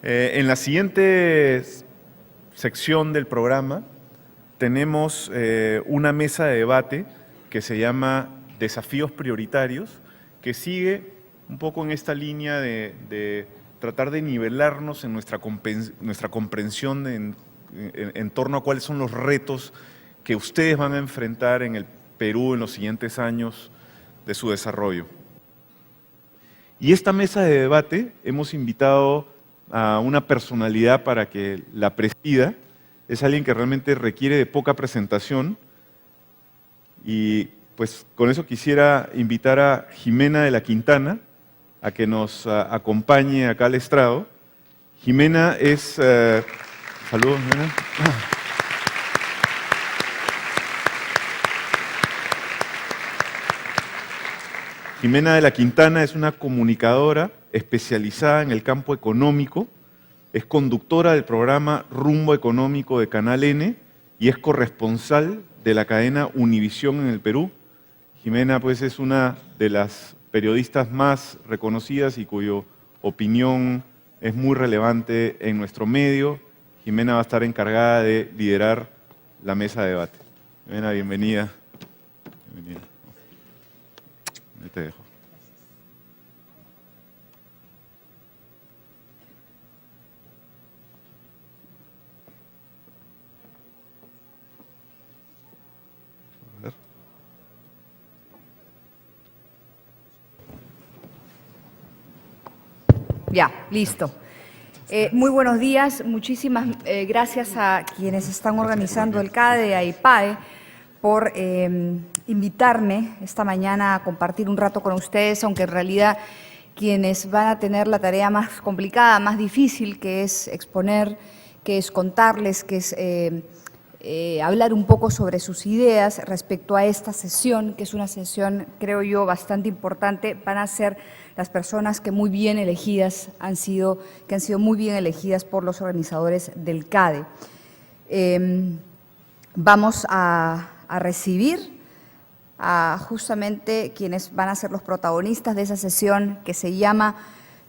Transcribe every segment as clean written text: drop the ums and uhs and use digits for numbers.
En la siguiente sección del programa tenemos una mesa de debate que se llama Desafíos Prioritarios, que sigue un poco en esta línea de tratar de nivelarnos en nuestra comprensión en torno a cuáles son los retos que ustedes van a enfrentar en el Perú en los siguientes años de su desarrollo. Y esta mesa de debate hemos invitado a una personalidad para que la presida. Es alguien que realmente requiere de poca presentación y pues con eso quisiera invitar a Jimena de la Quintana a que nos acompañe acá al estrado. Jimena es... saludos, Jimena. Jimena de la Quintana es una comunicadora especializada en el campo económico, es conductora del programa Rumbo Económico de Canal N y es corresponsal de la cadena Univisión en el Perú. Jimena pues es una de las periodistas más reconocidas y cuya opinión es muy relevante en nuestro medio. Jimena va a estar encargada de liderar la mesa de debate. Jimena, bienvenida. Bienvenida. Ahí te dejo. Ya, listo. Muy buenos días, muchísimas gracias a quienes están organizando el CADE, a IPAE, por invitarme esta mañana a compartir un rato con ustedes, aunque en realidad quienes van a tener la tarea más complicada, más difícil, que es exponer, que es contarles, que es hablar un poco sobre sus ideas respecto a esta sesión, que es una sesión, creo yo, bastante importante, van a ser las personas que muy bien elegidas han sido muy bien elegidas por los organizadores del CADE. Vamos a recibir a justamente quienes van a ser los protagonistas de esa sesión que se llama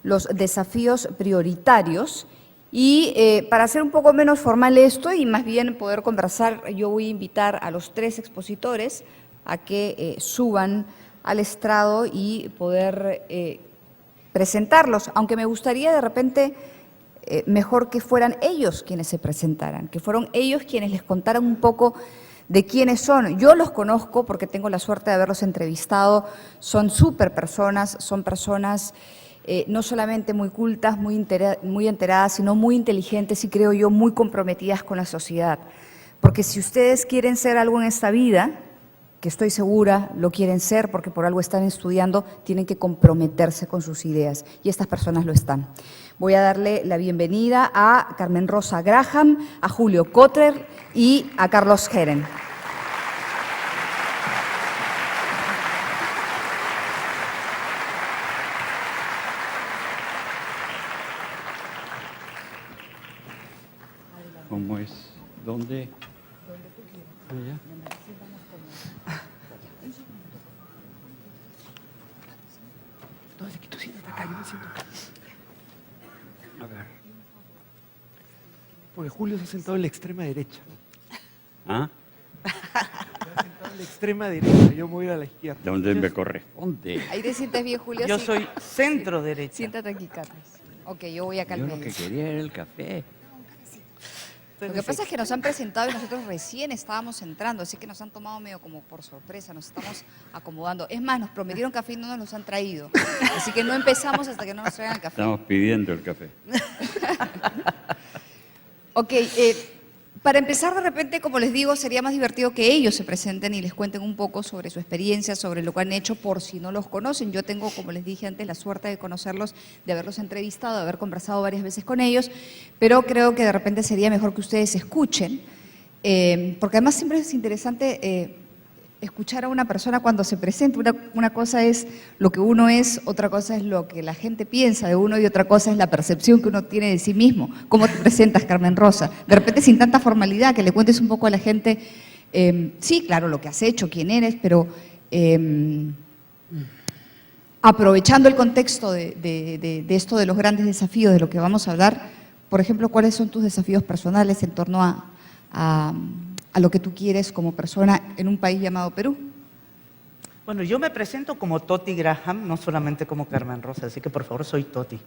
Los Desafíos Prioritarios. Y para hacer un poco menos formal esto y más bien poder conversar, yo voy a invitar a los tres expositores a que suban al estrado y poder presentarlos, aunque me gustaría de repente mejor que fueran ellos quienes se presentaran, que fueron ellos quienes les contaran un poco de quiénes son. Yo los conozco porque tengo la suerte de haberlos entrevistado, son súper personas, son personas no solamente muy cultas, muy enteradas, sino muy inteligentes y creo yo muy comprometidas con la sociedad. Porque si ustedes quieren ser algo en esta vida, que estoy segura lo quieren ser porque por algo están estudiando, tienen que comprometerse con sus ideas y estas personas lo están. Voy a darle la bienvenida a Carmen Rosa Graham, a Julio Kotler y a Carlos Geren. ¿Cómo es? ¿Dónde? Donde tú quieras. Allá. No, es que tú siéntate acá, yo me siento acá. A ver. Porque Julio se ha sentado en la extrema derecha. ¿Ah? Se ha sentado en la extrema derecha, yo me voy a la izquierda. ¿Dónde me corresponde? Ahí te sientes bien, Julio. Yo Sí. soy centro derecha. Siéntate aquí, Carlos. Ok, yo voy acá al Yo lo medio. que quería era el café. Lo que pasa es que nos han presentado y nosotros recién estábamos entrando, así que nos han tomado medio como por sorpresa, nos estamos acomodando. Es más, nos prometieron café y no nos los han traído. Así que no empezamos hasta que no nos traigan el café. Estamos pidiendo el café. Ok, para empezar de repente, como les digo, sería más divertido que ellos se presenten y les cuenten un poco sobre su experiencia, sobre lo que han hecho, por si no los conocen. Yo tengo, como les dije antes, la suerte de conocerlos, de haberlos entrevistado, de haber conversado varias veces con ellos, pero creo que de repente sería mejor que ustedes escuchen, porque además siempre es interesante escuchar a una persona cuando se presenta. Una cosa es lo que uno es, otra cosa es lo que la gente piensa de uno y otra cosa es la percepción que uno tiene de sí mismo. ¿Cómo te presentas, Carmen Rosa? De repente sin tanta formalidad, que le cuentes un poco a la gente, sí, claro, lo que has hecho, quién eres, pero aprovechando el contexto de esto de los grandes desafíos de lo que vamos a hablar, por ejemplo, ¿cuáles son tus desafíos personales en torno a lo que tú quieres como persona en un país llamado Perú? Bueno, yo me presento como Toti Graham, no solamente como Carmen Rosa, así que por favor soy Toti.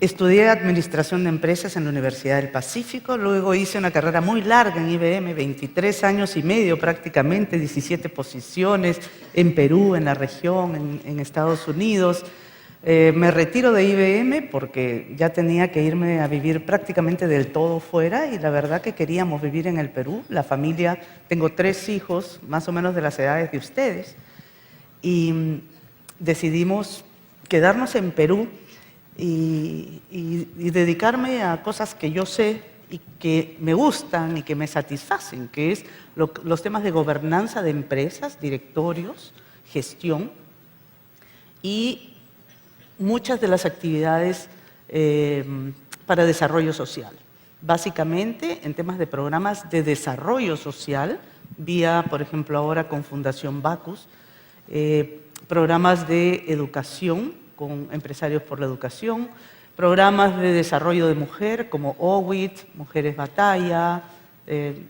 Estudié Administración de Empresas en la Universidad del Pacífico, luego hice una carrera muy larga en IBM, 23 años y medio prácticamente, 17 posiciones en Perú, en la región, en Estados Unidos. Me retiro de IBM porque ya tenía que irme a vivir prácticamente del todo fuera y la verdad que queríamos vivir en el Perú. La familia, tengo 3 hijos, más o menos de las edades de ustedes, y decidimos quedarnos en Perú y dedicarme a cosas que yo sé y que me gustan y que me satisfacen, que es los temas de gobernanza de empresas, directorios, gestión y muchas de las actividades para desarrollo social. Básicamente en temas de programas de desarrollo social, vía, por ejemplo, ahora con Fundación Bacus, programas de educación con Empresarios por la Educación, programas de desarrollo de mujer como OWIT, Mujeres Batalla,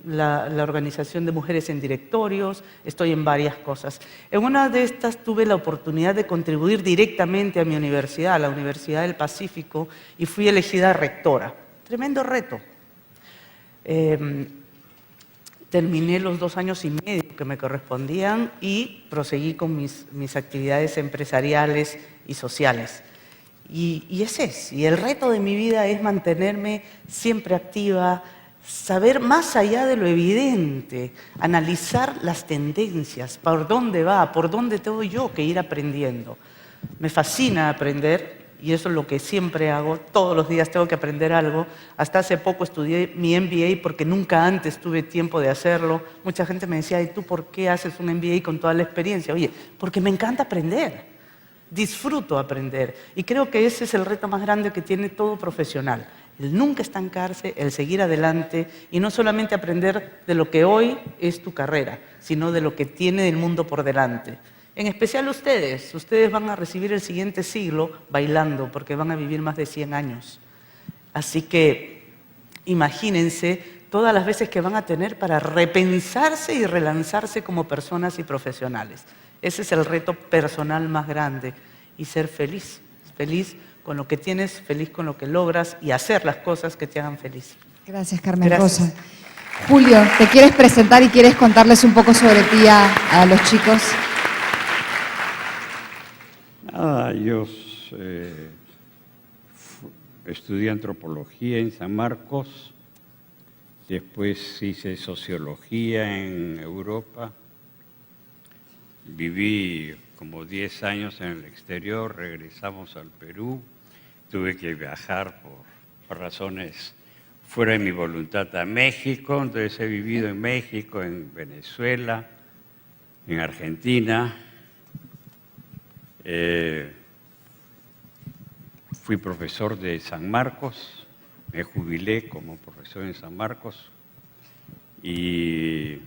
la Organización de Mujeres en Directorios, estoy en varias cosas. En una de estas tuve la oportunidad de contribuir directamente a mi universidad, a la Universidad del Pacífico, y fui elegida rectora. Tremendo reto. Terminé los 2 años y medio que me correspondían y proseguí con mis actividades empresariales y sociales. Y ese es, y el reto de mi vida es mantenerme siempre activa, saber más allá de lo evidente, analizar las tendencias, por dónde va, por dónde tengo yo que ir aprendiendo. Me fascina aprender y eso es lo que siempre hago, todos los días tengo que aprender algo. Hasta hace poco estudié mi MBA porque nunca antes tuve tiempo de hacerlo. Mucha gente me decía, ¿y tú por qué haces un MBA con toda la experiencia? Oye, porque me encanta aprender, disfruto aprender y creo que ese es el reto más grande que tiene todo profesional. El nunca estancarse, el seguir adelante y no solamente aprender de lo que hoy es tu carrera, sino de lo que tiene el mundo por delante. En especial ustedes van a recibir el siguiente siglo bailando porque van a vivir más de 100 años. Así que imagínense todas las veces que van a tener para repensarse y relanzarse como personas y profesionales. Ese es el reto personal más grande y ser feliz, feliz con lo que tienes, feliz con lo que logras y hacer las cosas que te hagan feliz. Gracias, Carmen Gracias. Rosa. Julio, ¿te quieres presentar y quieres contarles un poco sobre ti a los chicos? Nada, yo estudié antropología en San Marcos, después hice sociología en Europa, viví como 10 años en el exterior, regresamos al Perú, tuve que viajar por razones fuera de mi voluntad a México, entonces he vivido en México, en Venezuela, en Argentina. Fui profesor de San Marcos, me jubilé como profesor en San Marcos y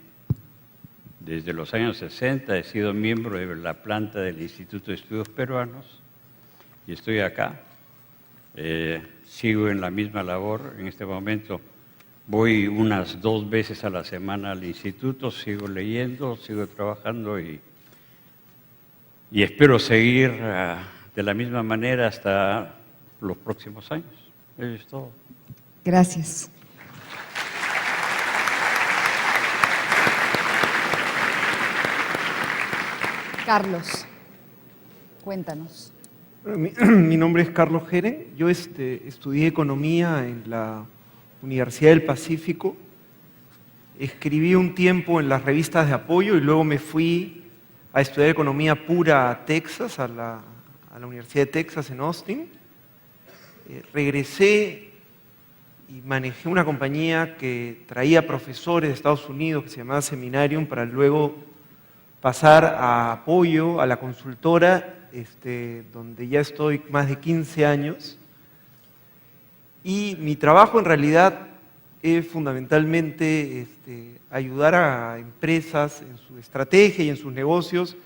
desde los años 60 he sido miembro de la planta del Instituto de Estudios Peruanos y estoy acá. Sigo en la misma labor. En este momento voy unas 2 veces a la semana al instituto, sigo leyendo, sigo trabajando y espero seguir de la misma manera hasta los próximos años. Eso es todo. Gracias. Carlos, cuéntanos. Mi nombre es Carlos Jere. Yo estudié Economía en la Universidad del Pacífico. Escribí un tiempo en las revistas de apoyo y luego me fui a estudiar Economía pura a Texas, a la Universidad de Texas en Austin. Regresé y manejé una compañía que traía profesores de Estados Unidos que se llamaba Seminarium para luego pasar a apoyo, a la consultora, donde ya estoy más de 15 años. Y mi trabajo en realidad es fundamentalmente ayudar a empresas en su estrategia y en sus negocios.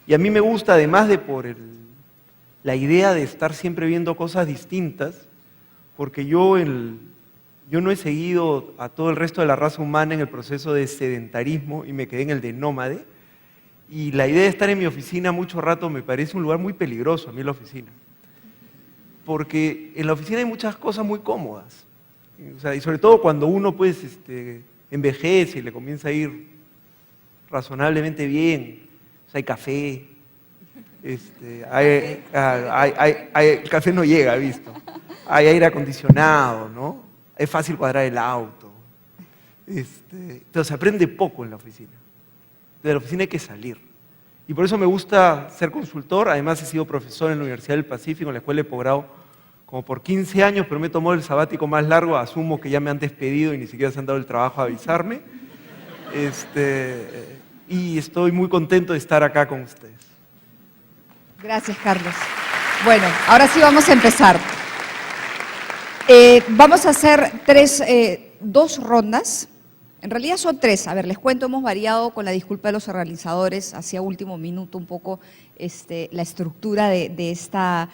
Y a mí me gusta, además de por la idea de estar siempre viendo cosas distintas, porque yo no he seguido a todo el resto de la raza humana en el proceso de sedentarismo y me quedé en el de nómade. Y la idea de estar en mi oficina mucho rato me parece un lugar muy peligroso a mí la oficina. Porque en la oficina hay muchas cosas muy cómodas. O sea, y sobre todo cuando uno pues, envejece y le comienza a ir razonablemente bien. O sea, hay café. El café no llega, ¿visto? Hay aire acondicionado, ¿no? Es fácil cuadrar el auto. Pero se aprende poco en la oficina. De la oficina hay que salir. Y por eso me gusta ser consultor. Además he sido profesor en la Universidad del Pacífico, en la Escuela de Posgrado, como por 15 años, pero me tomó el sabático más largo. Asumo que ya me han despedido y ni siquiera se han dado el trabajo a avisarme. Y estoy muy contento de estar acá con ustedes. Gracias, Carlos. Bueno, ahora sí vamos a empezar. Vamos a hacer dos rondas. En realidad son tres. A ver, les cuento, hemos variado con la disculpa de los organizadores hacia último minuto un poco la estructura de esta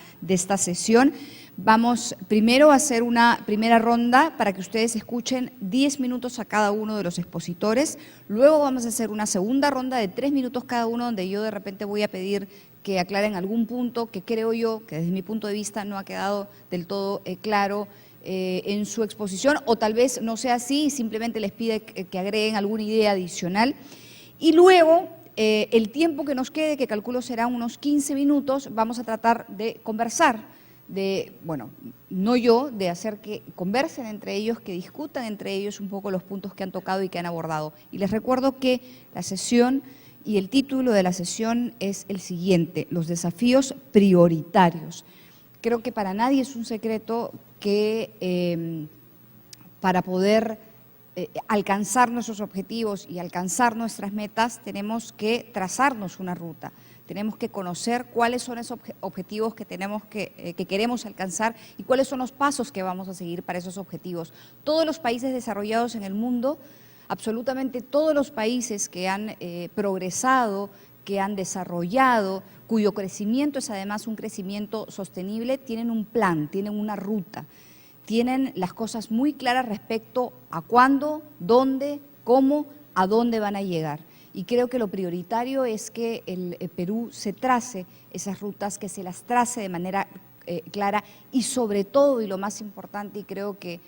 sesión. Vamos primero a hacer una primera ronda para que ustedes escuchen 10 minutos a cada uno de los expositores. Luego vamos a hacer una segunda ronda de 3 minutos cada uno, donde yo de repente voy a pedir que aclaren algún punto que creo yo, que desde mi punto de vista no ha quedado del todo claro en su exposición, o tal vez no sea así y simplemente les pide que agreguen alguna idea adicional. Y luego, el tiempo que nos quede, que calculo será unos 15 minutos, vamos a tratar de conversar, de hacer que conversen entre ellos, que discutan entre ellos un poco los puntos que han tocado y que han abordado. Y les recuerdo que la sesión y el título de la sesión es el siguiente: los desafíos prioritarios. Creo que para nadie es un secreto que para poder alcanzar nuestros objetivos y alcanzar nuestras metas tenemos que trazarnos una ruta, tenemos que conocer cuáles son esos objetivos que queremos alcanzar y cuáles son los pasos que vamos a seguir para esos objetivos. Todos los países desarrollados en el mundo, absolutamente todos los países que han progresado, que han desarrollado, cuyo crecimiento es además un crecimiento sostenible, tienen un plan, tienen una ruta, tienen las cosas muy claras respecto a cuándo, dónde, cómo, a dónde van a llegar. Y creo que lo prioritario es que el Perú se trace esas rutas, que se las trace de manera clara y sobre todo, y lo más importante, y creo que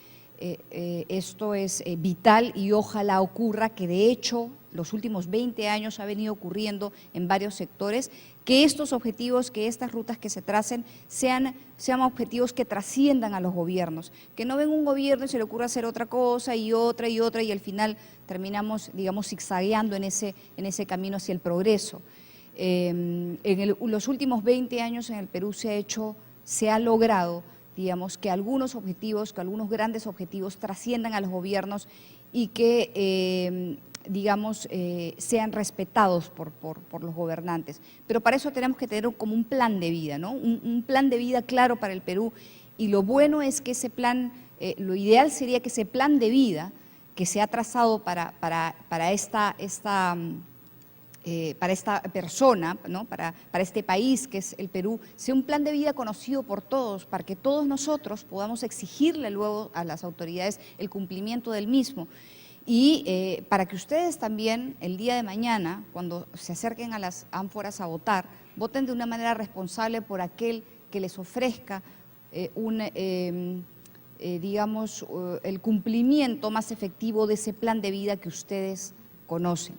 esto es vital y ojalá ocurra, que de hecho los últimos 20 años ha venido ocurriendo en varios sectores, que estos objetivos, que estas rutas que se tracen sean objetivos que trasciendan a los gobiernos, que no ven un gobierno y se le ocurra hacer otra cosa y otra y otra y al final terminamos, digamos, zigzagueando en ese camino hacia el progreso. Los últimos 20 años en el Perú se ha logrado, digamos, que algunos grandes objetivos trasciendan a los gobiernos y que sean respetados por los gobernantes. Pero para eso tenemos que tener como un plan de vida, ¿no? Un plan de vida claro para el Perú, y lo bueno es que ese plan, lo ideal sería que ese plan de vida que se ha trazado para esta persona, ¿no? para este país que es el Perú, sea un plan de vida conocido por todos, para que todos nosotros podamos exigirle luego a las autoridades el cumplimiento del mismo. Y para que ustedes también el día de mañana, cuando se acerquen a las ánforas a votar, voten de una manera responsable por aquel que les ofrezca el cumplimiento más efectivo de ese plan de vida que ustedes conocen.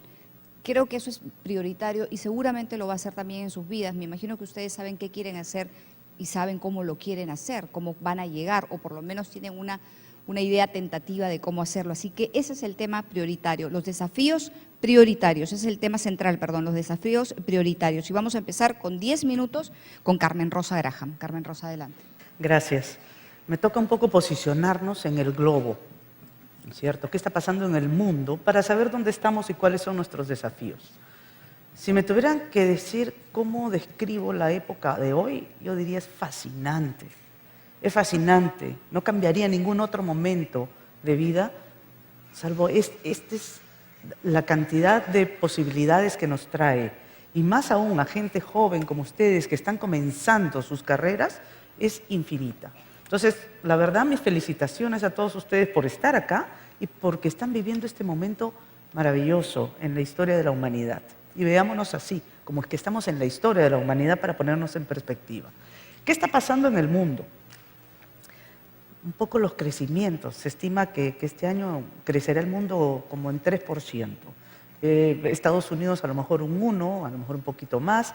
Creo que eso es prioritario y seguramente lo va a hacer también en sus vidas. Me imagino que ustedes saben qué quieren hacer y saben cómo lo quieren hacer, cómo van a llegar, o por lo menos tienen una idea tentativa de cómo hacerlo. Así que ese es el tema prioritario, los desafíos prioritarios, ese es el tema central, los desafíos prioritarios. Y vamos a empezar con 10 minutos con Carmen Rosa Graham. Carmen Rosa, adelante. Gracias. Me toca un poco posicionarnos en el globo, ¿no es cierto? ¿Qué está pasando en el mundo para saber dónde estamos y cuáles son nuestros desafíos? Si me tuvieran que decir cómo describo la época de hoy, yo diría es fascinante. Es fascinante, no cambiaría ningún otro momento de vida, salvo esta es la cantidad de posibilidades que nos trae. Y más aún a gente joven como ustedes que están comenzando sus carreras, es infinita. Entonces, la verdad, mis felicitaciones a todos ustedes por estar acá y porque están viviendo este momento maravilloso en la historia de la humanidad. Y veámonos así, como es que estamos en la historia de la humanidad para ponernos en perspectiva. ¿Qué está pasando en el mundo? Un poco los crecimientos. Se estima que este año crecerá el mundo como en 3%. Estados Unidos a lo mejor un 1%, a lo mejor un poquito más.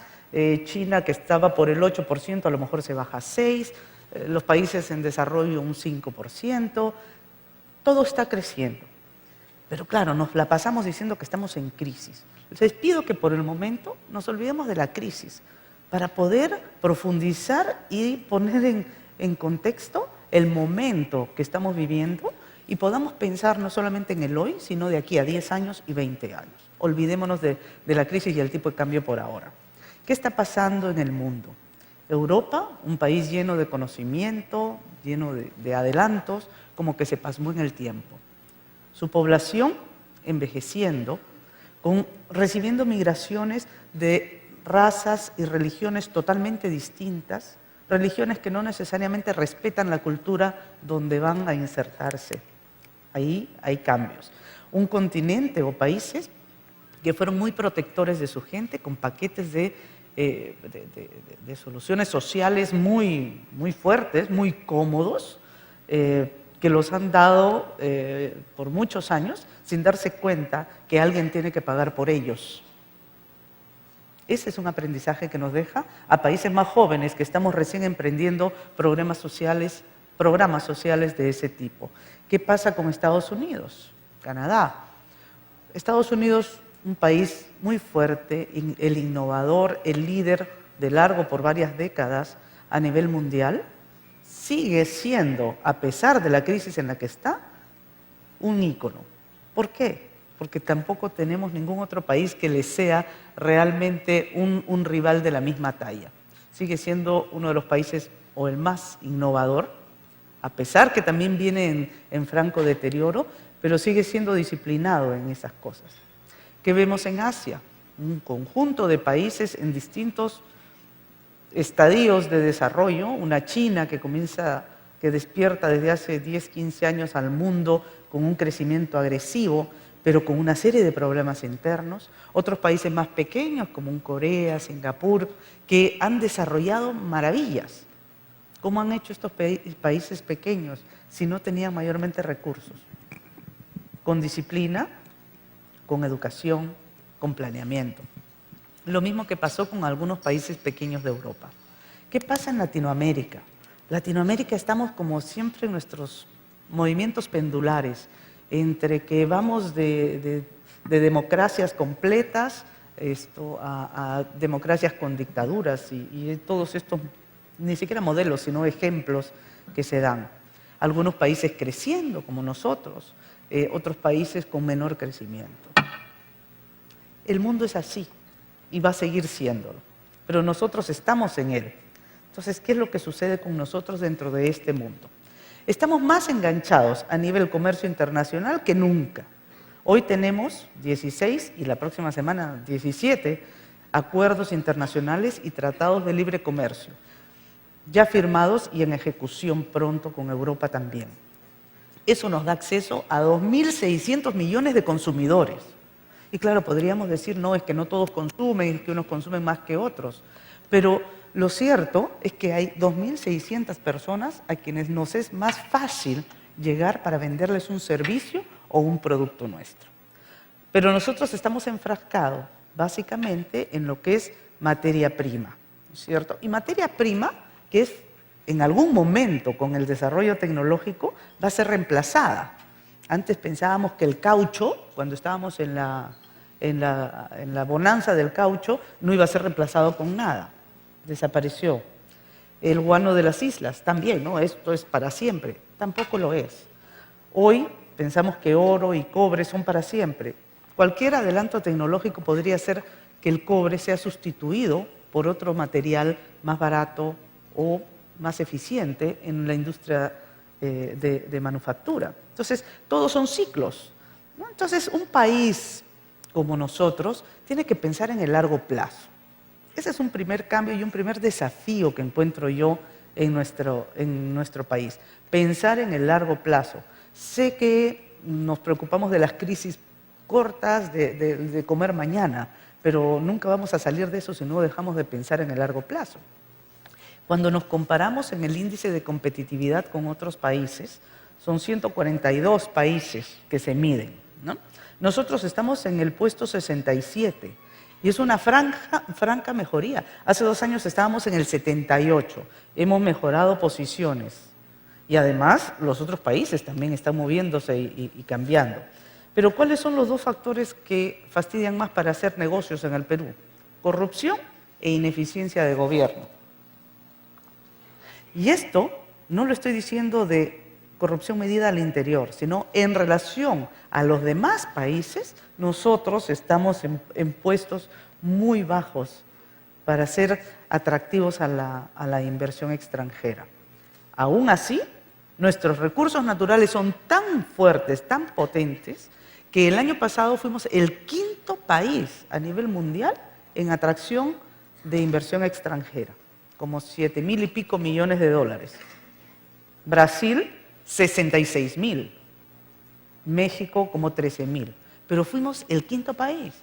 China, que estaba por el 8%, a lo mejor se baja a 6%. Los países en desarrollo un 5%. Todo está creciendo. Pero claro, nos la pasamos diciendo que estamos en crisis. Les pido que por el momento nos olvidemos de la crisis para poder profundizar y poner en contexto el momento que estamos viviendo y podamos pensar no solamente en el hoy, sino de aquí a 10 años y 20 años. Olvidémonos de la crisis y el tipo de cambio por ahora. ¿Qué está pasando en el mundo? Europa, un país lleno de conocimiento, lleno de adelantos, como que se pasmó en el tiempo. Su población envejeciendo, recibiendo migraciones de razas y religiones totalmente distintas, religiones que no necesariamente respetan la cultura donde van a insertarse. Ahí hay cambios. Un continente o países que fueron muy protectores de su gente, con paquetes de soluciones sociales muy fuertes, muy cómodos, que los han dado por muchos años sin darse cuenta que alguien tiene que pagar por ellos. Ese es un aprendizaje que nos deja a países más jóvenes que estamos recién emprendiendo programas sociales de ese tipo. ¿Qué pasa con Estados Unidos? Canadá. Estados Unidos, un país muy fuerte, el innovador, el líder de largo por varias décadas a nivel mundial, sigue siendo, a pesar de la crisis en la que está, un ícono. ¿Por qué? Porque tampoco tenemos ningún otro país que le sea realmente un rival de la misma talla. Sigue siendo uno de los países o el más innovador, a pesar que también viene en franco deterioro, pero sigue siendo disciplinado en esas cosas. ¿Qué vemos en Asia? Un conjunto de países en distintos estadios de desarrollo, una China que despierta desde hace 10, 15 años al mundo con un crecimiento agresivo, pero con una serie de problemas internos, otros países más pequeños como un Corea, Singapur, que han desarrollado maravillas. ¿Cómo han hecho estos países pequeños si no tenían mayormente recursos? Con disciplina, con educación, con planeamiento. Lo mismo que pasó con algunos países pequeños de Europa. ¿Qué pasa en Latinoamérica? Latinoamérica estamos como siempre en nuestros movimientos pendulares, entre que vamos de democracias completas a democracias con dictaduras y todos estos, ni siquiera modelos, sino ejemplos que se dan. Algunos países creciendo, como nosotros, otros países con menor crecimiento. El mundo es así y va a seguir siéndolo, pero nosotros estamos en él. Entonces, ¿qué es lo que sucede con nosotros dentro de este mundo? Estamos más enganchados a nivel comercio internacional que nunca. Hoy tenemos 16 y la próxima semana 17 acuerdos internacionales y tratados de libre comercio, ya firmados y en ejecución pronto con Europa también. Eso nos da acceso a 2.600 millones de consumidores. Y claro, podríamos decir, no, es que no todos consumen, es que unos consumen más que otros. Pero lo cierto es que hay 2.600 personas a quienes nos es más fácil llegar para venderles un servicio o un producto nuestro. Pero nosotros estamos enfrascados básicamente en lo que es materia prima, ¿no es cierto? Y materia prima que es en algún momento con el desarrollo tecnológico va a ser reemplazada. Antes pensábamos que el caucho, cuando estábamos en la bonanza del caucho, no iba a ser reemplazado con nada. Desapareció. El guano de las islas también, ¿no? Esto es para siempre. Tampoco lo es. Hoy pensamos que oro y cobre son para siempre. Cualquier adelanto tecnológico podría hacer que el cobre sea sustituido por otro material más barato o más eficiente en la industria de manufactura. Entonces, todos son ciclos, ¿no? Entonces, un país como nosotros tiene que pensar en el largo plazo. Ese es un primer cambio y un primer desafío que encuentro yo en nuestro país. Pensar en el largo plazo. Sé que nos preocupamos de las crisis cortas, de comer mañana, pero nunca vamos a salir de eso si no dejamos de pensar en el largo plazo. Cuando nos comparamos en el índice de competitividad con otros países, son 142 países que se miden, ¿no? Nosotros estamos en el puesto 67 y es una franca mejoría. Hace 2 años estábamos en el 78, hemos mejorado posiciones y además los otros países también están moviéndose y cambiando. Pero ¿cuáles son los 2 factores que fastidian más para hacer negocios en el Perú? Corrupción e ineficiencia de gobierno. Y esto no lo estoy diciendo de corrupción medida al interior, sino en relación a los demás países, nosotros estamos en puestos muy bajos para ser atractivos a la inversión extranjera. Aún así, nuestros recursos naturales son tan fuertes, tan potentes, que el año pasado fuimos el 5º país a nivel mundial en atracción de inversión extranjera, como 7.000 y pico millones de dólares. Brasil, 66.000. México, como 13.000. Pero fuimos el 5º país.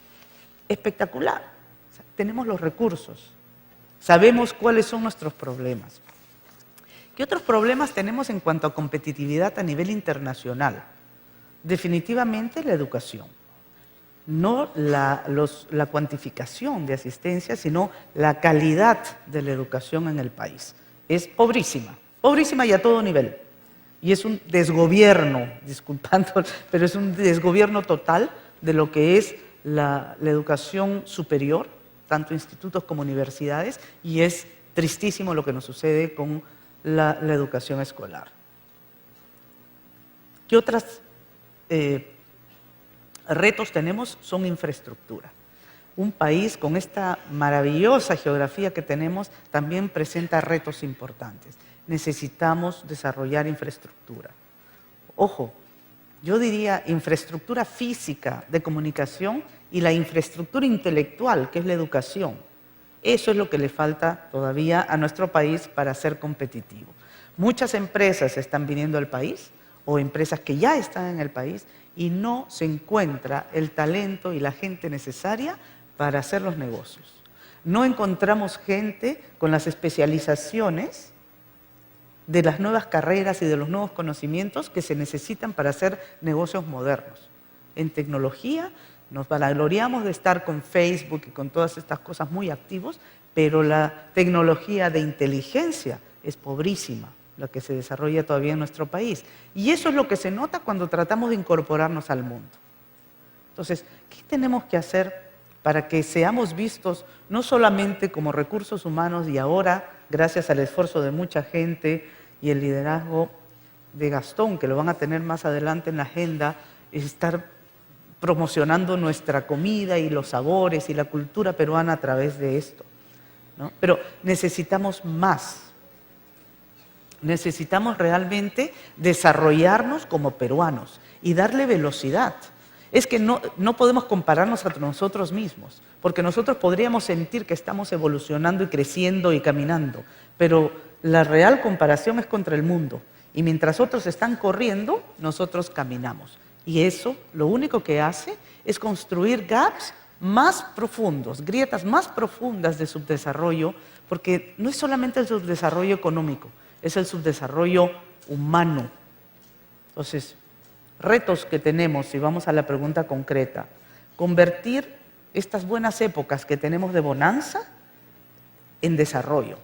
Espectacular. O sea, tenemos los recursos. Sabemos cuáles son nuestros problemas. ¿Qué otros problemas tenemos en cuanto a competitividad a nivel internacional? Definitivamente la educación. No la cuantificación de asistencia, sino la calidad de la educación en el país. Es pobrísima y a todo nivel. Y es un desgobierno, disculpando, pero es un desgobierno total de lo que es la educación superior, tanto institutos como universidades, y es tristísimo lo que nos sucede con la educación escolar. ¿Qué otros retos tenemos? Son infraestructura. Un país con esta maravillosa geografía que tenemos también presenta retos importantes. Necesitamos desarrollar infraestructura. Ojo, yo diría infraestructura física de comunicación y la infraestructura intelectual, que es la educación. Eso es lo que le falta todavía a nuestro país para ser competitivo. Muchas empresas están viniendo al país, o empresas que ya están en el país, y no se encuentra el talento y la gente necesaria para hacer los negocios. No encontramos gente con las especializaciones de las nuevas carreras y de los nuevos conocimientos que se necesitan para hacer negocios modernos. En tecnología nos vanagloriamos de estar con Facebook y con todas estas cosas muy activos, pero la tecnología de inteligencia es pobrísima, la que se desarrolla todavía en nuestro país. Y eso es lo que se nota cuando tratamos de incorporarnos al mundo. Entonces, ¿qué tenemos que hacer para que seamos vistos no solamente como recursos humanos y ahora, gracias al esfuerzo de mucha gente y el liderazgo de Gastón, que lo van a tener más adelante en la agenda, es estar promocionando nuestra comida y los sabores y la cultura peruana a través de esto, ¿no? Pero necesitamos más. Necesitamos realmente desarrollarnos como peruanos y darle velocidad. Es que no podemos compararnos a nosotros mismos, porque nosotros podríamos sentir que estamos evolucionando y creciendo y caminando, pero la real comparación es contra el mundo. Y mientras otros están corriendo, nosotros caminamos. Y eso lo único que hace es construir gaps más profundos, grietas más profundas de subdesarrollo, porque no es solamente el subdesarrollo económico, es el subdesarrollo humano. Entonces, retos que tenemos, si vamos a la pregunta concreta, convertir estas buenas épocas que tenemos de bonanza en desarrollo.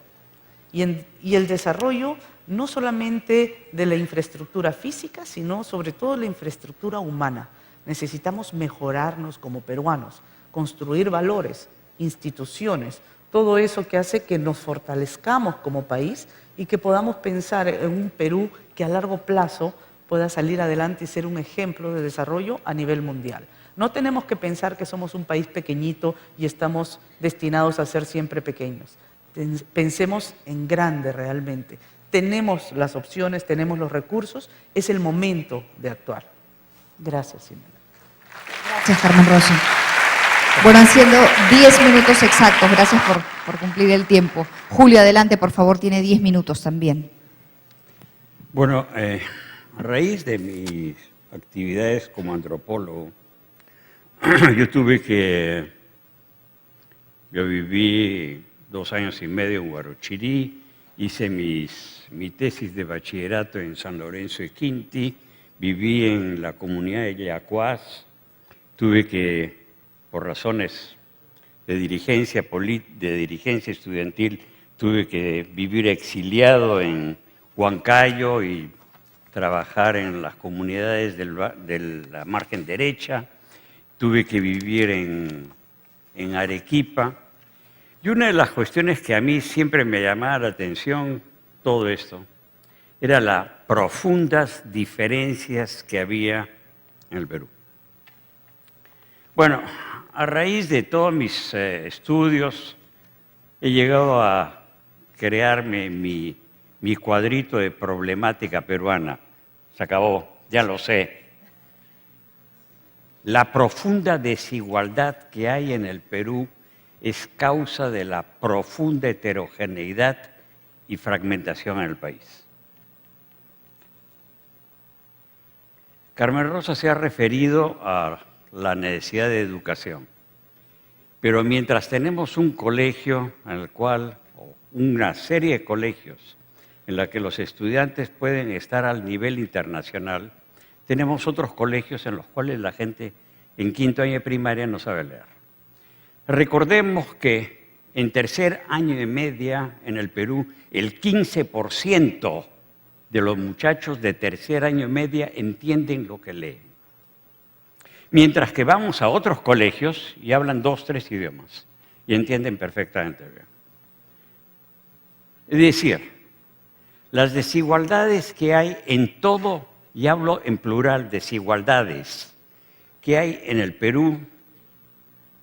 Y el desarrollo no solamente de la infraestructura física, sino sobre todo la infraestructura humana. Necesitamos mejorarnos como peruanos, construir valores, instituciones, todo eso que hace que nos fortalezcamos como país y que podamos pensar en un Perú que a largo plazo pueda salir adelante y ser un ejemplo de desarrollo a nivel mundial. No tenemos que pensar que somos un país pequeñito y estamos destinados a ser siempre pequeños. Pensemos en grande realmente. Tenemos las opciones, tenemos los recursos, es el momento de actuar. Gracias, Ximena. Gracias, Carmen Rosa. Bueno, han sido 10 minutos exactos. Gracias por cumplir el tiempo. Julio, adelante, por favor, tiene 10 minutos también. Bueno, a raíz de mis actividades como antropólogo, yo viví 2 años y medio en Huarochirí, hice mi tesis de bachillerato en San Lorenzo de Quinti, viví en la comunidad de Yacuás, tuve que, por razones de dirigencia estudiantil, tuve que vivir exiliado en Huancayo y trabajar en las comunidades de la margen derecha, tuve que vivir en Arequipa. Y una de las cuestiones que a mí siempre me llamaba la atención, todo esto, era las profundas diferencias que había en el Perú. Bueno, a raíz de todos mis estudios, he llegado a crearme mi cuadrito de problemática peruana. Se acabó, ya lo sé. La profunda desigualdad que hay en el Perú es causa de la profunda heterogeneidad y fragmentación en el país. Carmen Rosa se ha referido a la necesidad de educación, pero mientras tenemos un colegio en el cual, o una serie de colegios en la que los estudiantes pueden estar al nivel internacional, tenemos otros colegios en los cuales la gente en 5º año de primaria no sabe leer. Recordemos que en 3er año de media en el Perú, el 15% de los muchachos de 3er año de media entienden lo que leen. Mientras que vamos a otros colegios y hablan 2, 3 idiomas y entienden perfectamente bien. Es decir, las desigualdades que hay en todo, y hablo en plural, desigualdades que hay en el Perú,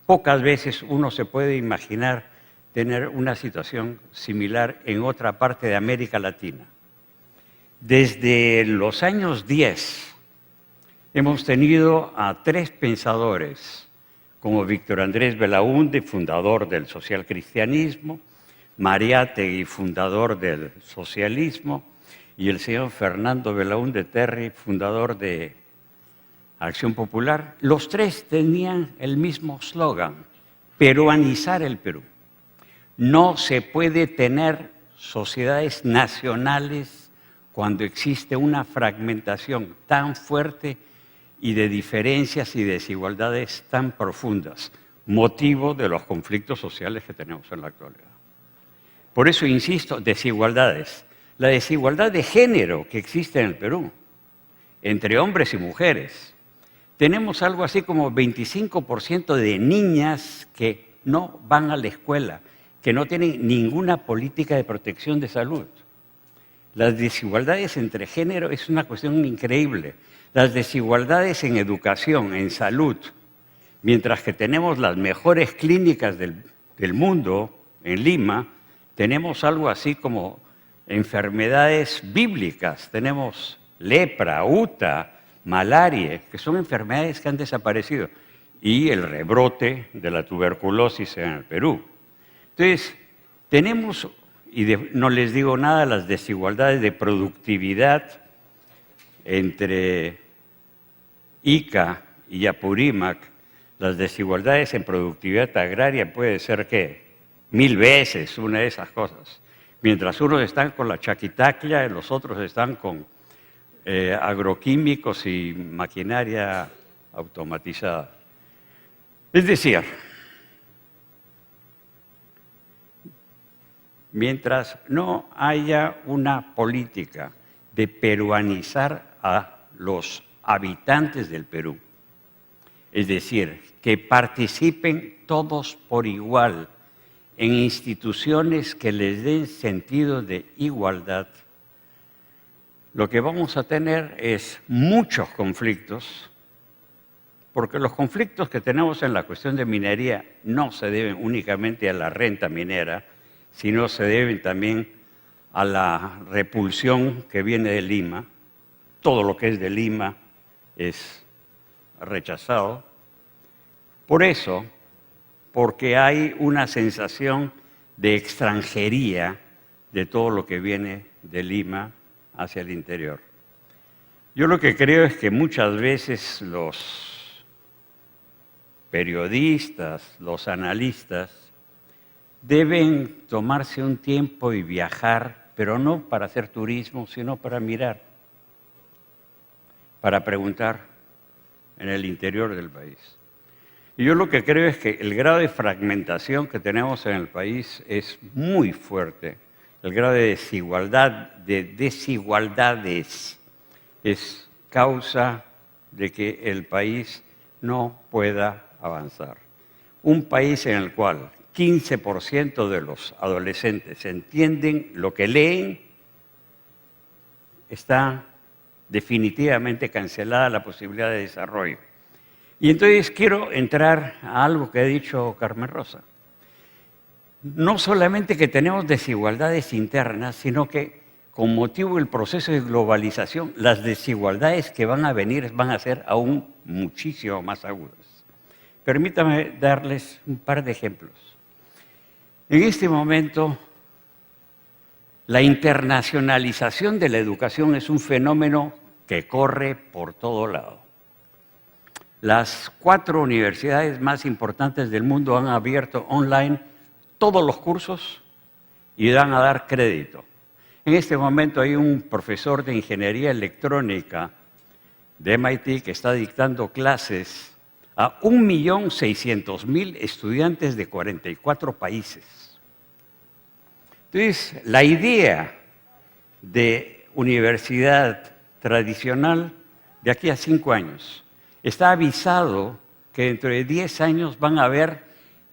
pocas veces uno se puede imaginar tener una situación similar en otra parte de América Latina. Desde los años 10 hemos tenido a 3 pensadores, como Víctor Andrés Belaúnde, fundador del socialcristianismo, Mariátegui, fundador del socialismo, y el señor Fernando Belaúnde Terry, fundador de Acción Popular. Los 3 tenían el mismo slogan: peruanizar el Perú. No se puede tener sociedades nacionales cuando existe una fragmentación tan fuerte y de diferencias y desigualdades tan profundas, motivo de los conflictos sociales que tenemos en la actualidad. Por eso insisto, desigualdades. La desigualdad de género que existe en el Perú, entre hombres y mujeres. Tenemos algo así como 25% de niñas que no van a la escuela, que no tienen ninguna política de protección de salud. Las desigualdades entre género es una cuestión increíble. Las desigualdades en educación, en salud, mientras que tenemos las mejores clínicas del mundo, en Lima, tenemos algo así como enfermedades bíblicas. Tenemos lepra, UTA, malaria, que son enfermedades que han desaparecido, y el rebrote de la tuberculosis en el Perú. Entonces, tenemos, y no les digo nada, las desigualdades de productividad entre Ica y Apurímac. Las desigualdades en productividad agraria puede ser que 1000 veces una de esas cosas. Mientras unos están con la chaquitaclia, los otros están con agroquímicos y maquinaria automatizada. Es decir, mientras no haya una política de peruanizar a los habitantes del Perú, es decir, que participen todos por igual en instituciones que les den sentido de igualdad, lo que vamos a tener es muchos conflictos, porque los conflictos que tenemos en la cuestión de minería no se deben únicamente a la renta minera, sino se deben también a la repulsión que viene de Lima. Todo lo que es de Lima es rechazado. Por eso, porque hay una sensación de extranjería de todo lo que viene de Lima hacia el interior. Yo lo que creo es que muchas veces los periodistas, los analistas, deben tomarse un tiempo y viajar, pero no para hacer turismo, sino para mirar, para preguntar en el interior del país. Y yo lo que creo es que el grado de fragmentación que tenemos en el país es muy fuerte. El grado de desigualdad, de desigualdades, es causa de que el país no pueda avanzar. Un país en el cual 15% de los adolescentes entienden lo que leen, está definitivamente cancelada la posibilidad de desarrollo. Y entonces quiero entrar a algo que ha dicho Carmen Rosa. No solamente que tenemos desigualdades internas, sino que con motivo del proceso de globalización, las desigualdades que van a venir van a ser aún muchísimo más agudas. Permítame darles un par de ejemplos. En este momento, la internacionalización de la educación es un fenómeno que corre por todo lado. Las 4 universidades más importantes del mundo han abierto online todos los cursos y van a dar crédito. En este momento hay un profesor de ingeniería electrónica de MIT que está dictando clases a 1.600.000 estudiantes de 44 países. Entonces, la idea de universidad tradicional de aquí a 5 años está avisado que dentro de 10 años van a haber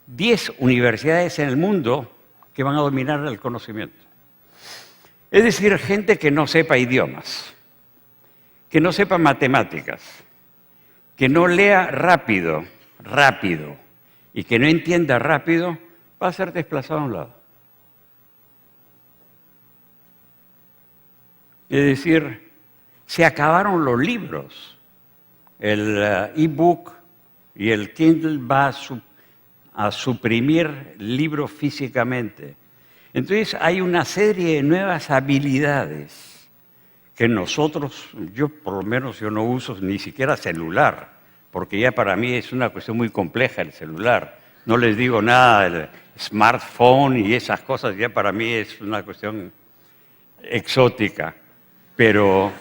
10 universidades en el mundo que van a dominar el conocimiento. Es decir, gente que no sepa idiomas, que no sepa matemáticas, que no lea rápido, y que no entienda rápido, va a ser desplazado a un lado. Es decir, se acabaron los libros. El e-book y el Kindle va a suprimir libros físicamente. Entonces hay una serie de nuevas habilidades que nosotros, yo por lo menos yo no uso ni siquiera celular, porque ya para mí es una cuestión muy compleja el celular. No les digo nada del smartphone y esas cosas, ya para mí es una cuestión exótica. Pero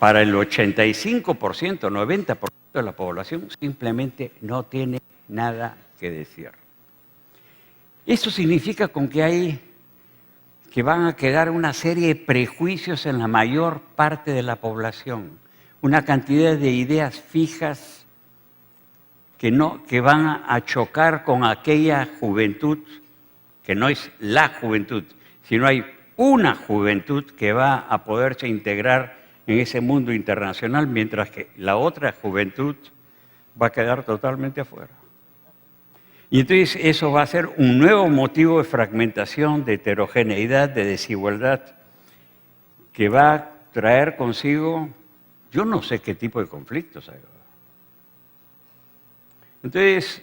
para el 85%, 90% de la población simplemente no tiene nada que decir. Esto significa que van a quedar una serie de prejuicios en la mayor parte de la población, una cantidad de ideas fijas que van a chocar con aquella juventud, que no es la juventud, sino hay una juventud que va a poderse integrar en ese mundo internacional, mientras que la otra juventud va a quedar totalmente afuera. Y entonces eso va a ser un nuevo motivo de fragmentación, de heterogeneidad, de desigualdad, que va a traer consigo, yo no sé qué tipo de conflictos hay. Entonces,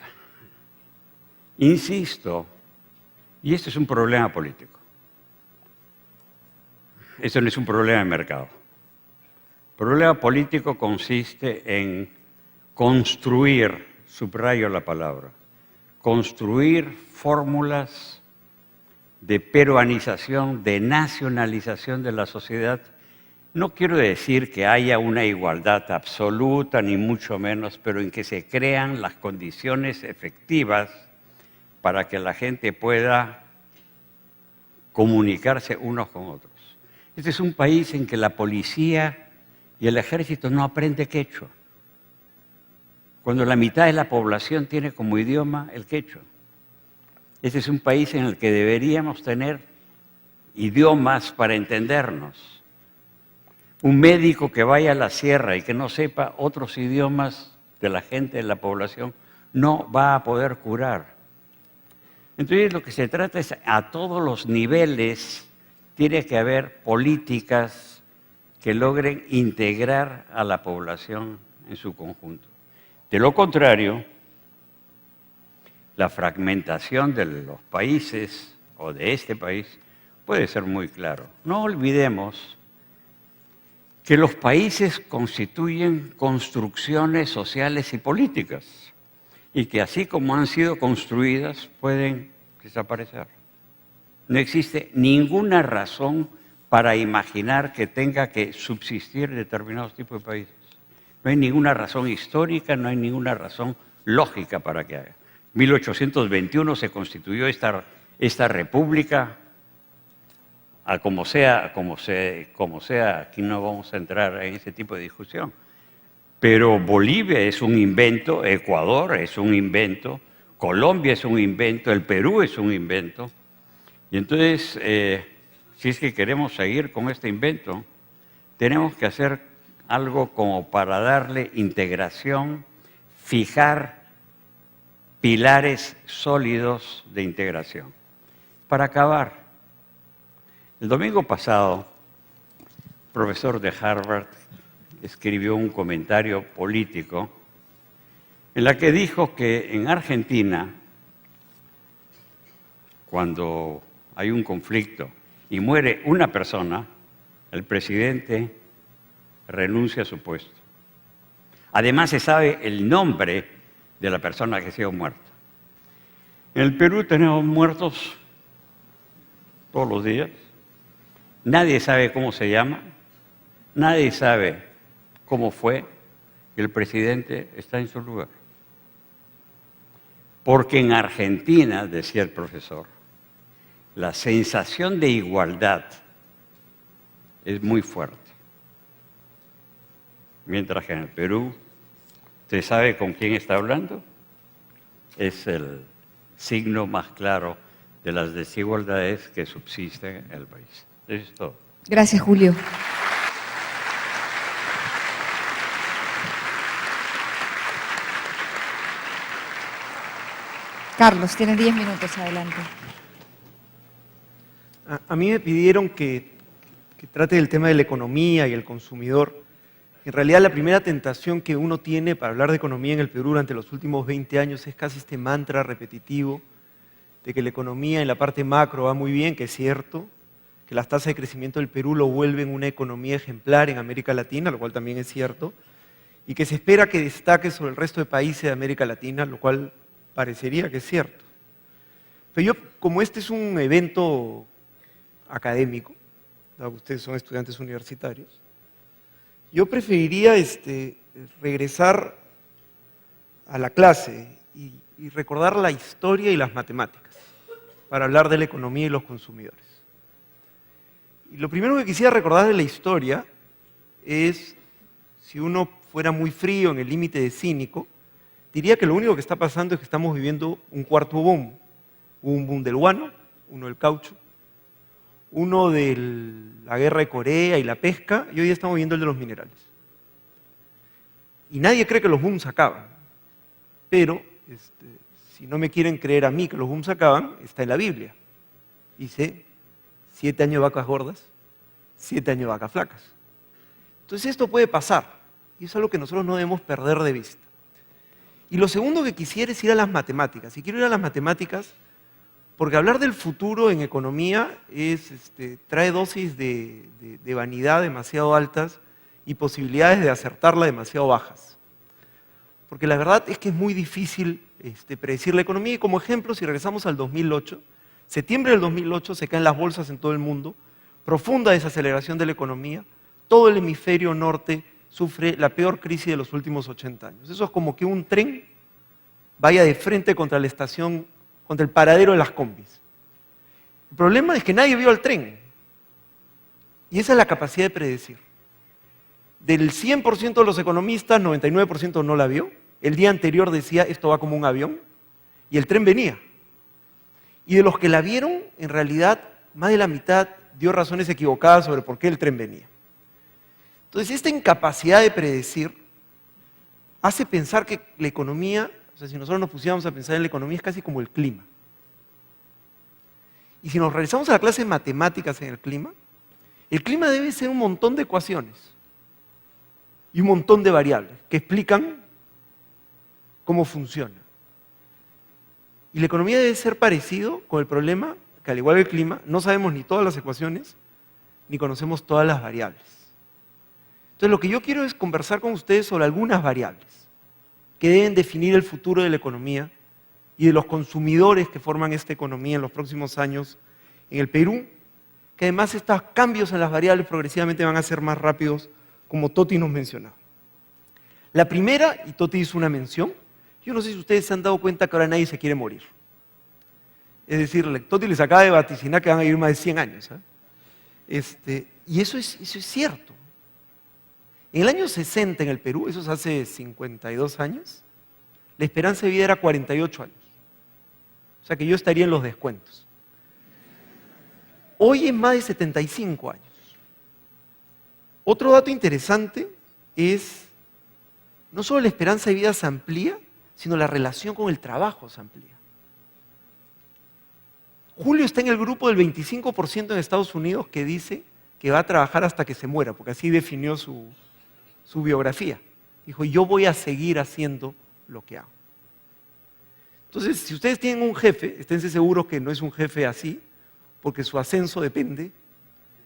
insisto, y este es un problema político. Esto no es un problema de mercado. El problema político consiste en construir, subrayo la palabra, construir fórmulas de peruanización, de nacionalización de la sociedad. No quiero decir que haya una igualdad absoluta, ni mucho menos, pero en que se crean las condiciones efectivas para que la gente pueda comunicarse unos con otros. Este es un país en que la policía y el ejército no aprende quechua, cuando la mitad de la población tiene como idioma el quechua. Este es un país en el que deberíamos tener idiomas para entendernos. Un médico que vaya a la sierra y que no sepa otros idiomas de la gente, de la población, no va a poder curar. Entonces lo que se trata es, a todos los niveles, tiene que haber políticas que logren integrar a la población en su conjunto. De lo contrario, la fragmentación de los países o de este país puede ser muy claro. No olvidemos que los países constituyen construcciones sociales y políticas y que así como han sido construidas pueden desaparecer. No existe ninguna razón para imaginar que tenga que subsistir determinados tipos de países. No hay ninguna razón histórica, no hay ninguna razón lógica para que haga. En 1821 se constituyó esta república, como sea, aquí no vamos a entrar en ese tipo de discusión. Pero Bolivia es un invento, Ecuador es un invento, Colombia es un invento, el Perú es un invento. Y entonces, si es que queremos seguir con este invento, tenemos que hacer algo como para darle integración, fijar pilares sólidos de integración. Para acabar, el domingo pasado, el profesor de Harvard escribió un comentario político en la que dijo que en Argentina, cuando hay un conflicto y muere una persona, el presidente renuncia a su puesto. Además, se sabe el nombre de la persona que ha sido muerta. En el Perú tenemos muertos todos los días. Nadie sabe cómo se llama, nadie sabe cómo fue, y el presidente está en su lugar. Porque en Argentina, decía el profesor, la sensación de igualdad es muy fuerte. Mientras que en el Perú, ¿usted sabe con quién está hablando? Es el signo más claro de las desigualdades que subsisten en el país. Eso es todo. Gracias, Julio. Carlos, tienes 10 minutos, adelante. A mí me pidieron que trate del tema de la economía y el consumidor. En realidad, la primera tentación que uno tiene para hablar de economía en el Perú durante los últimos 20 años es casi este mantra repetitivo de que la economía en la parte macro va muy bien, que es cierto, que las tasas de crecimiento del Perú lo vuelven una economía ejemplar en América Latina, lo cual también es cierto, y que se espera que destaque sobre el resto de países de América Latina, lo cual parecería que es cierto. Pero yo, como este es un evento académico, dado que ustedes son estudiantes universitarios, yo preferiría regresar a la clase y recordar la historia y las matemáticas para hablar de la economía y los consumidores. Y lo primero que quisiera recordar de la historia es, si uno fuera muy frío, en el límite de cínico, diría que lo único que está pasando es que estamos viviendo un cuarto boom. Hubo un boom del guano, uno del caucho, uno de la guerra de Corea y la pesca, y hoy día estamos viendo el de los minerales. Y nadie cree que los booms acaban, pero si no me quieren creer a mí que los booms acaban, está en la Biblia. Dice, 7 años de vacas gordas, 7 años de vacas flacas. Entonces esto puede pasar, y eso es algo que nosotros no debemos perder de vista. Y lo segundo que quisiera es ir a las matemáticas, y quiero ir a las matemáticas porque hablar del futuro en economía trae dosis de vanidad demasiado altas y posibilidades de acertarla demasiado bajas. Porque la verdad es que es muy difícil predecir la economía, y como ejemplo, si regresamos al 2008, septiembre del 2008 se caen las bolsas en todo el mundo, profunda desaceleración de la economía, todo el hemisferio norte sufre la peor crisis de los últimos 80 años. Eso es como que un tren vaya de frente contra la estación, contra el paradero de las combis. El problema es que nadie vio al tren. Y esa es la capacidad de predecir. Del 100% de los economistas, 99% no la vio. El día anterior decía, esto va como un avión, y el tren venía. Y de los que la vieron, en realidad, más de la mitad dio razones equivocadas sobre por qué el tren venía. Entonces, esta incapacidad de predecir hace pensar que la economía, o sea, si nosotros nos pusiéramos a pensar en la economía, es casi como el clima. Y si nos regresamos a la clase de matemáticas en el clima debe ser un montón de ecuaciones y un montón de variables que explican cómo funciona. Y la economía debe ser parecido con el problema que, al igual que el clima, no sabemos ni todas las ecuaciones, ni conocemos todas las variables. Entonces, lo que yo quiero es conversar con ustedes sobre algunas variables que deben definir el futuro de la economía y de los consumidores que forman esta economía en los próximos años en el Perú, que además estos cambios en las variables progresivamente van a ser más rápidos, como Toti nos mencionaba. La primera, y Toti hizo una mención, yo no sé si ustedes se han dado cuenta que ahora nadie se quiere morir. Es decir, Toti les acaba de vaticinar que van a vivir más de 100 años. Y eso es cierto. En el año 60 en el Perú, eso es hace 52 años, la esperanza de vida era 48 años. O sea que yo estaría en los descuentos. Hoy es más de 75 años. Otro dato interesante es, no solo la esperanza de vida se amplía, sino la relación con el trabajo se amplía. Julio está en el grupo del 25% en Estados Unidos que dice que va a trabajar hasta que se muera, porque así definió su biografía. Dijo, yo voy a seguir haciendo lo que hago. Entonces, si ustedes tienen un jefe, esténse seguros que no es un jefe así, porque su ascenso depende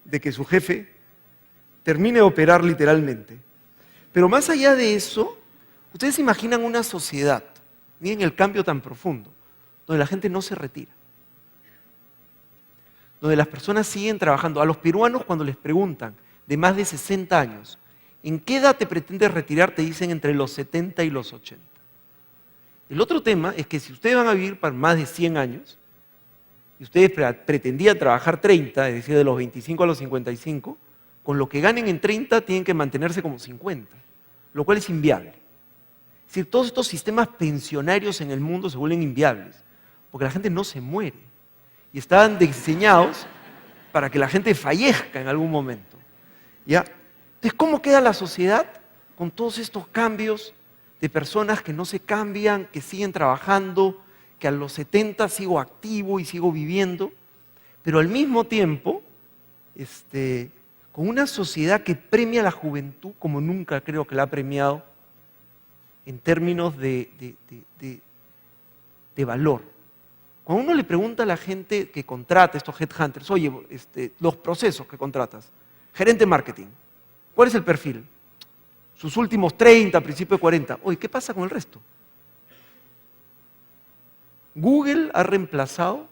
de que su jefe termine de operar literalmente. Pero más allá de eso, ustedes se imaginan una sociedad, miren el cambio tan profundo, donde la gente no se retira, donde las personas siguen trabajando. A los peruanos, cuando les preguntan de más de 60 años, ¿en qué edad te pretendes retirar? Te dicen entre los 70 y los 80. El otro tema es que si ustedes van a vivir para más de 100 años, y ustedes pretendían trabajar 30, es decir, de los 25 a los 55, con lo que ganen en 30 tienen que mantenerse como 50, lo cual es inviable. Es decir, todos estos sistemas pensionarios en el mundo se vuelven inviables, porque la gente no se muere, y estaban diseñados para que la gente fallezca en algún momento. ¿Ya? Entonces, ¿cómo queda la sociedad con todos estos cambios de personas que no se cambian, que siguen trabajando, que a los 70 sigo activo y sigo viviendo, pero al mismo tiempo, con una sociedad que premia la juventud como nunca creo que la ha premiado en términos de valor? Cuando uno le pregunta a la gente que contrata, estos headhunters, oye, los procesos que contratas, gerente de marketing, ¿cuál es el perfil? Sus últimos 30, principios de 40. Oye, ¿qué pasa con el resto? ¿Google ha reemplazado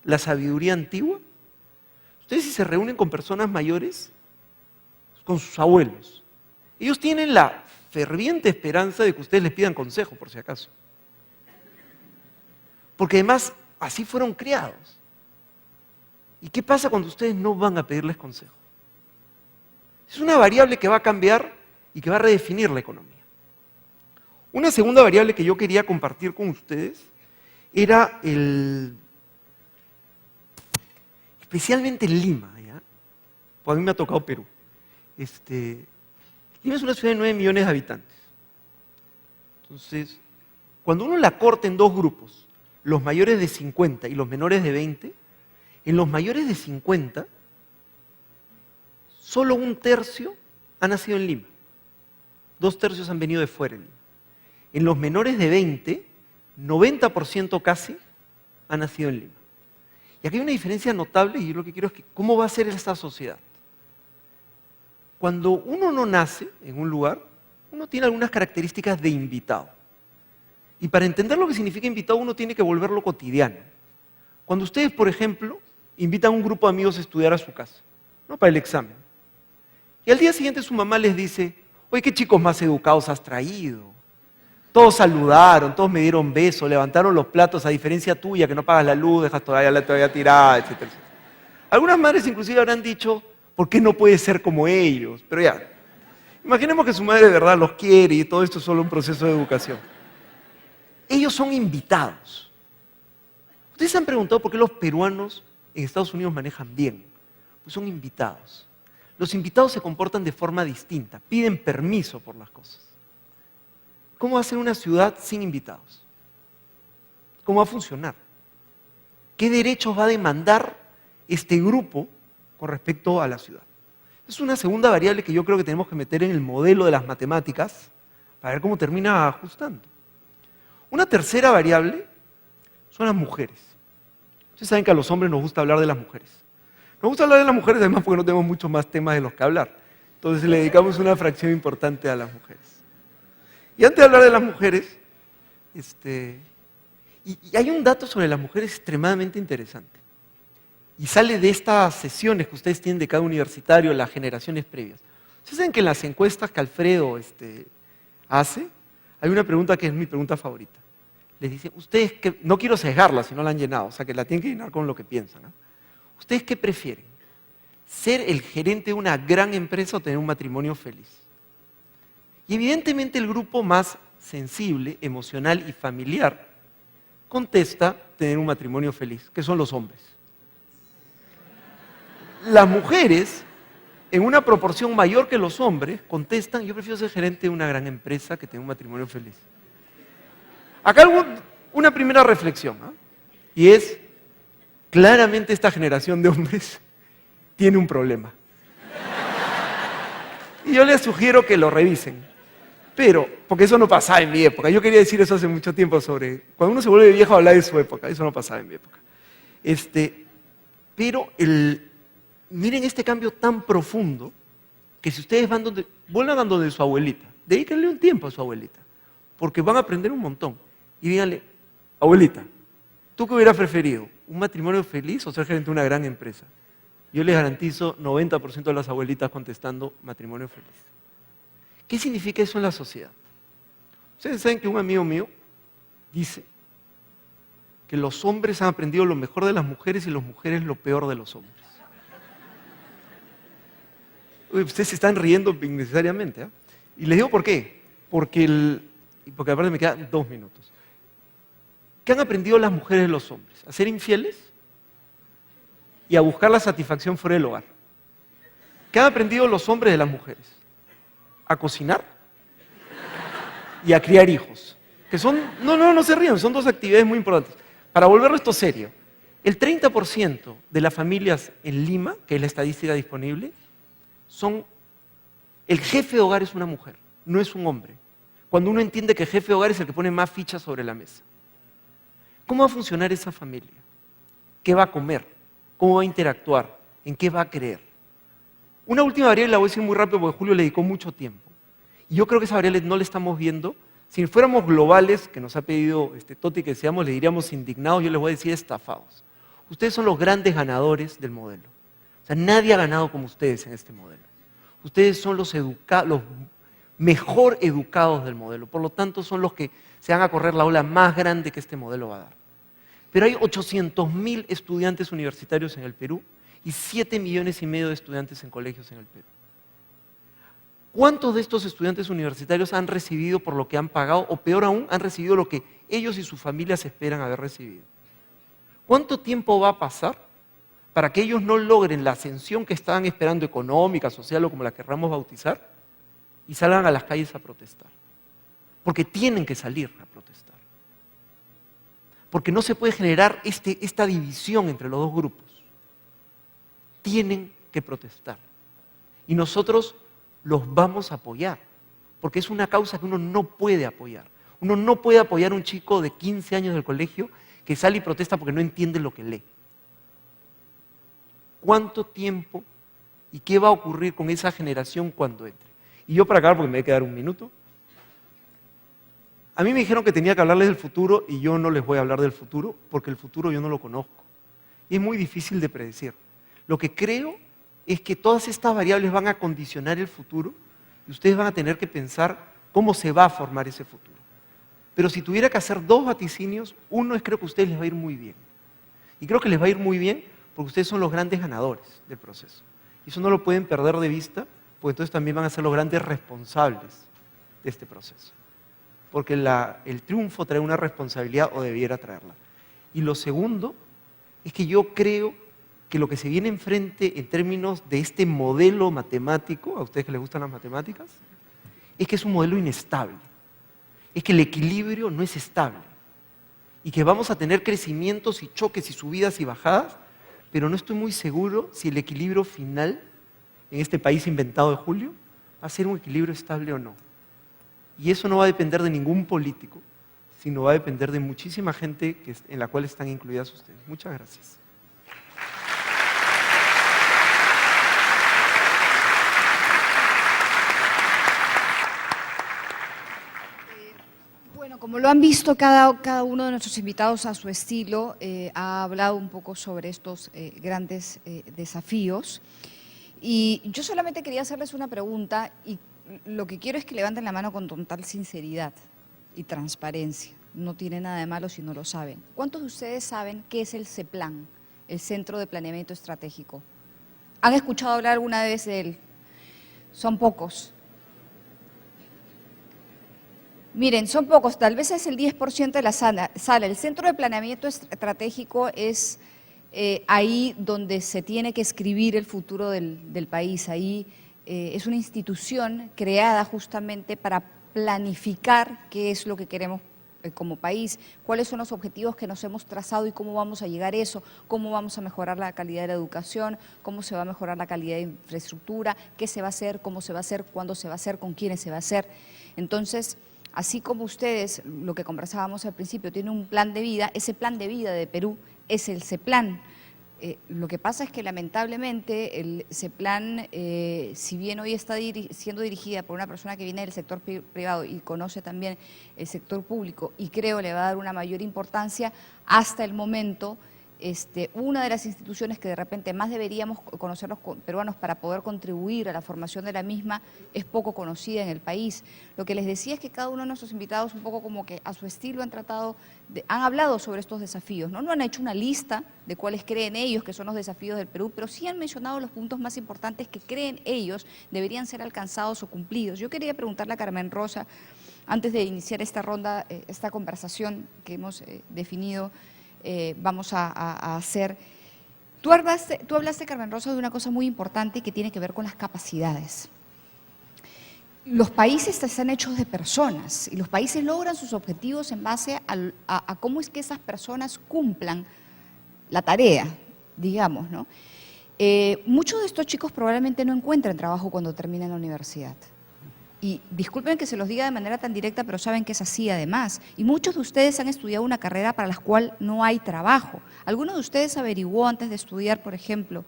la sabiduría antigua? Ustedes, si se reúnen con personas mayores, con sus abuelos, ellos tienen la ferviente esperanza de que ustedes les pidan consejo, por si acaso. Porque además, así fueron criados. ¿Y qué pasa cuando ustedes no van a pedirles consejo? Es una variable que va a cambiar y que va a redefinir la economía. Una segunda variable que yo quería compartir con ustedes era especialmente Lima, ¿ya? Pues a mí me ha tocado Perú. Lima es una ciudad de 9 millones de habitantes. Entonces, cuando uno la corta en dos grupos, los mayores de 50 y los menores de 20, en los mayores de 50, solo 1/3 ha nacido en Lima. 2/3 han venido de fuera de Lima. En los menores de 20, 90% casi ha nacido en Lima. Y aquí hay una diferencia notable y yo lo que quiero es que, ¿cómo va a ser esta sociedad? Cuando uno no nace en un lugar, uno tiene algunas características de invitado. Y para entender lo que significa invitado, uno tiene que volverlo cotidiano. Cuando ustedes, por ejemplo, invitan a un grupo de amigos a estudiar a su casa, ¿no? Para el examen. Y al día siguiente su mamá les dice, oye, ¿qué chicos más educados has traído? Todos saludaron, todos me dieron besos, levantaron los platos, a diferencia tuya, que no pagas la luz, dejas todavía tirada, etcétera, etcétera. Algunas madres inclusive habrán dicho, ¿por qué no puede ser como ellos? Pero ya, imaginemos que su madre de verdad los quiere y todo esto es solo un proceso de educación. Ellos son invitados. ¿Ustedes se han preguntado por qué los peruanos en Estados Unidos manejan bien? Pues son invitados. Los invitados se comportan de forma distinta, piden permiso por las cosas. ¿Cómo va a ser una ciudad sin invitados? ¿Cómo va a funcionar? ¿Qué derechos va a demandar este grupo con respecto a la ciudad? Es una segunda variable que yo creo que tenemos que meter en el modelo de las matemáticas para ver cómo termina ajustando. Una tercera variable son las mujeres. Ustedes saben que a los hombres nos gusta hablar de las mujeres. Nos gusta hablar de las mujeres además porque no tenemos muchos más temas de los que hablar. Entonces le dedicamos una fracción importante a las mujeres. Y antes de hablar de las mujeres, y hay un dato sobre las mujeres extremadamente interesante. Y sale de estas sesiones que ustedes tienen de cada universitario, las generaciones previas. Ustedes saben que en las encuestas que Alfredo hace, hay una pregunta que es mi pregunta favorita. Les dice, ustedes que, no quiero sesgarla si no la han llenado, o sea que la tienen que llenar con lo que piensan, ¿no? ¿Ustedes qué prefieren? ¿Ser el gerente de una gran empresa o tener un matrimonio feliz? Y evidentemente el grupo más sensible, emocional y familiar contesta tener un matrimonio feliz, que son los hombres. Las mujeres, en una proporción mayor que los hombres, contestan, yo prefiero ser gerente de una gran empresa que tener un matrimonio feliz. Acá una primera reflexión, ¿eh? Y es, claramente esta generación de hombres tiene un problema. Y yo les sugiero que lo revisen. Pero, porque eso no pasaba en mi época. Yo quería decir eso hace mucho tiempo sobre, cuando uno se vuelve viejo hablar de su época, eso no pasaba en mi época. Pero miren este cambio tan profundo que si ustedes vuelvan a donde su abuelita, dedíquenle un tiempo a su abuelita, porque van a aprender un montón. Y díganle, abuelita, ¿tú qué hubieras preferido? ¿Un matrimonio feliz o ser gerente de una gran empresa? Yo les garantizo 90% de las abuelitas contestando matrimonio feliz. ¿Qué significa eso en la sociedad? Ustedes saben que un amigo mío dice que los hombres han aprendido lo mejor de las mujeres y las mujeres lo peor de los hombres. Ustedes se están riendo innecesariamente, ¿eh? Y les digo por qué. Porque aparte me quedan 2 minutos. ¿Qué han aprendido las mujeres de los hombres? A ser infieles y a buscar la satisfacción fuera del hogar. ¿Qué han aprendido los hombres de las mujeres? A cocinar y a criar hijos. Que son, no se rían, son 2 actividades muy importantes. Para volverlo esto serio, el 30% de las familias en Lima, que es la estadística disponible, el jefe de hogar es una mujer, no es un hombre. Cuando uno entiende que el jefe de hogar es el que pone más fichas sobre la mesa. ¿Cómo va a funcionar esa familia? ¿Qué va a comer? ¿Cómo va a interactuar? ¿En qué va a creer? Una última variable la voy a decir muy rápido porque Julio le dedicó mucho tiempo. Y yo creo que esa variable no la estamos viendo. Si fuéramos globales, que nos ha pedido Toti que seamos, le diríamos indignados, yo les voy a decir estafados. Ustedes son los grandes ganadores del modelo. O sea, nadie ha ganado como ustedes en este modelo. Ustedes son los mejor educados del modelo. Por lo tanto, son los que se van a correr la ola más grande que este modelo va a dar. Pero hay 800.000 estudiantes universitarios en el Perú y 7,5 millones de estudiantes en colegios en el Perú. ¿Cuántos de estos estudiantes universitarios han recibido por lo que han pagado, o peor aún, han recibido lo que ellos y sus familias esperan haber recibido? ¿Cuánto tiempo va a pasar para que ellos no logren la ascensión que estaban esperando, económica, social o como la querramos bautizar, y salgan a las calles a protestar? Porque tienen que salir a protestar. Porque no se puede generar esta división entre los 2 grupos. Tienen que protestar. Y nosotros los vamos a apoyar, porque es una causa que uno no puede apoyar. Uno no puede apoyar a un chico de 15 años del colegio que sale y protesta porque no entiende lo que lee. ¿Cuánto tiempo y qué va a ocurrir con esa generación cuando entre? Y yo para acabar, porque me voy a quedar 1 minuto, a mí me dijeron que tenía que hablarles del futuro y yo no les voy a hablar del futuro porque el futuro yo no lo conozco. Y es muy difícil de predecir. Lo que creo es que todas estas variables van a condicionar el futuro y ustedes van a tener que pensar cómo se va a formar ese futuro. Pero si tuviera que hacer 2 vaticinios, uno es creo que a ustedes les va a ir muy bien. Y creo que les va a ir muy bien porque ustedes son los grandes ganadores del proceso. Y eso no lo pueden perder de vista, porque entonces también van a ser los grandes responsables de este proceso. Porque el triunfo trae una responsabilidad o debiera traerla. Y lo segundo es que yo creo que lo que se viene enfrente en términos de este modelo matemático, a ustedes que les gustan las matemáticas, es que es un modelo inestable. Es que el equilibrio no es estable. Y que vamos a tener crecimientos y choques y subidas y bajadas, pero no estoy muy seguro si el equilibrio final en este país inventado de Julio va a ser un equilibrio estable o no. Y eso no va a depender de ningún político, sino va a depender de muchísima gente en la cual están incluidas ustedes. Muchas gracias. Bueno, como lo han visto, cada uno de nuestros invitados a su estilo ha hablado un poco sobre estos grandes desafíos. Y yo solamente quería hacerles una pregunta y lo que quiero es que levanten la mano con total sinceridad y transparencia. No tiene nada de malo si no lo saben. ¿Cuántos de ustedes saben qué es el CEPLAN, el Centro de Planeamiento Estratégico? ¿Han escuchado hablar alguna vez de él? Son pocos. Miren, son pocos, tal vez es el 10% de la sala. El Centro de Planeamiento Estratégico es ahí donde se tiene que escribir el futuro del país. Ahí es una institución creada justamente para planificar qué es lo que queremos como país, cuáles son los objetivos que nos hemos trazado y cómo vamos a llegar a eso, cómo vamos a mejorar la calidad de la educación, cómo se va a mejorar la calidad de infraestructura, qué se va a hacer, cómo se va a hacer, cuándo se va a hacer, con quiénes se va a hacer. Entonces, así como ustedes, lo que conversábamos al principio, tienen un plan de vida, ese plan de vida de Perú es el CEPLAN. Lo que pasa es que lamentablemente el CEPLAN, si bien hoy está siendo dirigida por una persona que viene del sector privado y conoce también el sector público y creo le va a dar una mayor importancia, hasta el momento una de las instituciones que de repente más deberíamos conocer los peruanos para poder contribuir a la formación de la misma es poco conocida en el país. Lo que les decía es que cada uno de nuestros invitados un poco como que a su estilo han hablado sobre estos desafíos, ¿no? No han hecho una lista de cuáles creen ellos que son los desafíos del Perú, pero sí han mencionado los puntos más importantes que creen ellos deberían ser alcanzados o cumplidos. Yo quería preguntarle a Carmen Rosa, antes de iniciar esta ronda, esta conversación que hemos definido, vamos a hacer. Tú hablaste, Carmen Rosa, de una cosa muy importante que tiene que ver con las capacidades. Los países están hechos de personas y los países logran sus objetivos en base a cómo es que esas personas cumplan la tarea, digamos, ¿no? Muchos de estos chicos probablemente no encuentran trabajo cuando terminan la universidad. Y disculpen que se los diga de manera tan directa, pero saben que es así además. Y muchos de ustedes han estudiado una carrera para la cual no hay trabajo. ¿Alguno de ustedes averiguó antes de estudiar, por ejemplo,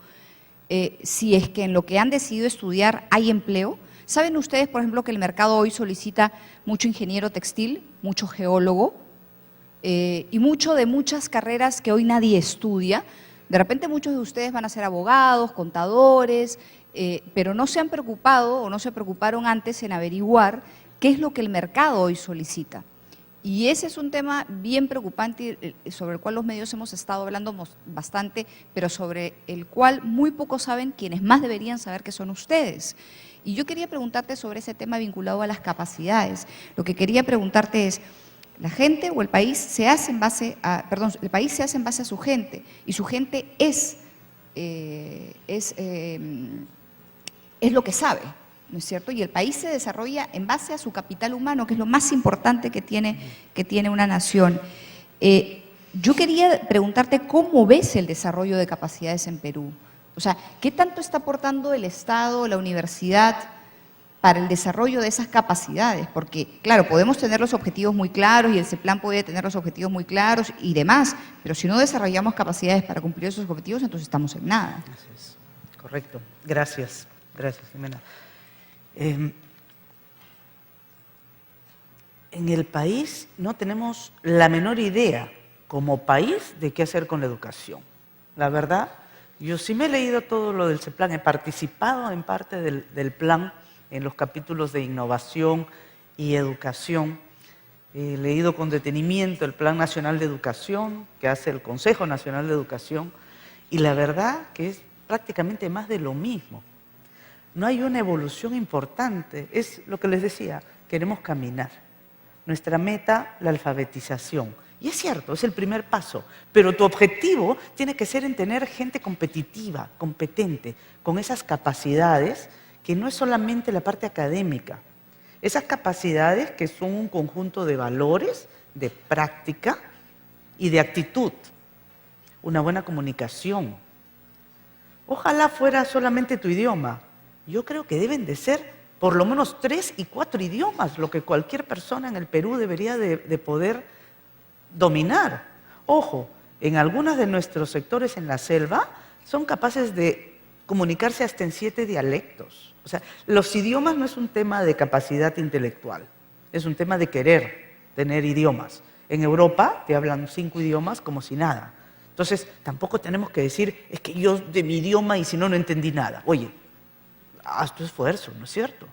si es que en lo que han decidido estudiar hay empleo? ¿Saben ustedes, por ejemplo, que el mercado hoy solicita mucho ingeniero textil, mucho geólogo y mucho de muchas carreras que hoy nadie estudia? De repente muchos de ustedes van a ser abogados, contadores, pero no se han preocupado o no se preocuparon antes en averiguar qué es lo que el mercado hoy solicita. Y ese es un tema bien preocupante sobre el cual los medios hemos estado hablando bastante, pero sobre el cual muy pocos saben quienes más deberían saber, que son ustedes. Y yo quería preguntarte sobre ese tema vinculado a las capacidades. Lo que quería preguntarte es, la gente o el país se hace en base a, el país se hace en base a su gente, y su gente es lo que sabe, ¿no es cierto? Y el país se desarrolla en base a su capital humano, que es lo más importante que tiene una nación. Yo quería preguntarte cómo ves el desarrollo de capacidades en Perú. O sea, ¿qué tanto está aportando el Estado, la universidad, para el desarrollo de esas capacidades? Porque, claro, podemos tener los objetivos muy claros y el CEPLAN puede tener los objetivos muy claros y demás, pero si no desarrollamos capacidades para cumplir esos objetivos, entonces estamos en nada. Así es. Correcto. Gracias. Gracias, Jimena. En el país no tenemos la menor idea, como país, de qué hacer con la educación. La verdad, yo sí me he leído todo lo del CEPLAN, he participado en parte del plan, en los capítulos de innovación y educación. He leído con detenimiento el Plan Nacional de Educación que hace el Consejo Nacional de Educación, y la verdad que es prácticamente más de lo mismo. No hay una evolución importante, es lo que les decía, queremos caminar. Nuestra meta, la alfabetización. Y es cierto, es el primer paso, pero tu objetivo tiene que ser en tener gente competitiva, competente, con esas capacidades que no es solamente la parte académica. Esas capacidades que son un conjunto de valores, de práctica y de actitud. Una buena comunicación. Ojalá fuera solamente tu idioma. Yo creo que deben de ser por lo menos 3 y 4 idiomas, lo que cualquier persona en el Perú debería de poder dominar. Ojo, en algunos de nuestros sectores en la selva son capaces de comunicarse hasta en 7 dialectos. O sea, los idiomas no es un tema de capacidad intelectual, es un tema de querer tener idiomas. En Europa te hablan 5 idiomas como si nada. Entonces, tampoco tenemos que decir, es que yo de mi idioma y si no, no entendí nada. Oye, haz tu esfuerzo, ¿no es cierto?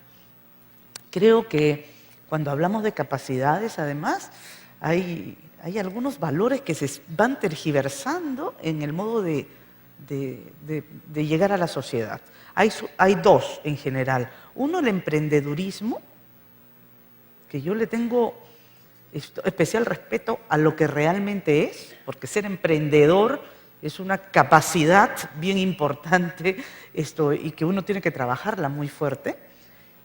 Creo que cuando hablamos de capacidades, además, hay algunos valores que se van tergiversando en el modo de llegar a la sociedad. Hay 2 en general. Uno, el emprendedurismo, que yo le tengo especial respeto a lo que realmente es, porque ser emprendedor es una capacidad bien importante y que uno tiene que trabajarla muy fuerte,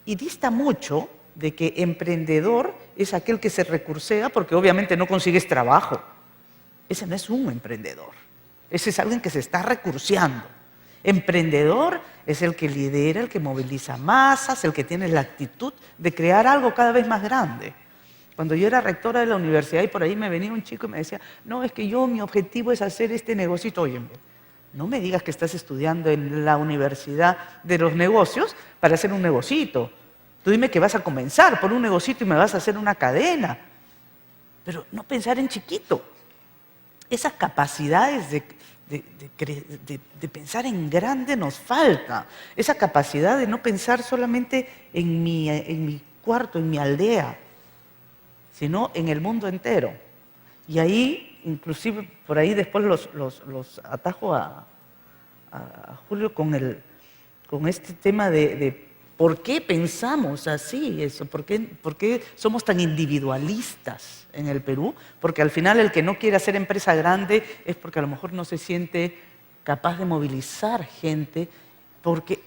y dista mucho de que emprendedor es aquel que se recursea porque obviamente no consigues trabajo. Ese no es un emprendedor, ese es alguien que se está recurseando. Emprendedor es el que lidera, el que moviliza masas, el que tiene la actitud de crear algo cada vez más grande. Cuando yo era rectora de la universidad y por ahí me venía un chico y me decía, no, es que mi objetivo es hacer este negocito. Oye, no me digas que estás estudiando en la universidad de los negocios para hacer un negocito. Tú dime que vas a comenzar por un negocito y me vas a hacer una cadena. Pero no pensar en chiquito. Esas capacidades de pensar en grande nos falta. Esa capacidad de no pensar solamente en mi cuarto, en mi aldea, sino en el mundo entero. Y ahí, inclusive, por ahí después los atajo a Julio con este tema de por qué pensamos así, por qué somos tan individualistas en el Perú, porque al final el que no quiere hacer empresa grande es porque a lo mejor no se siente capaz de movilizar gente, porque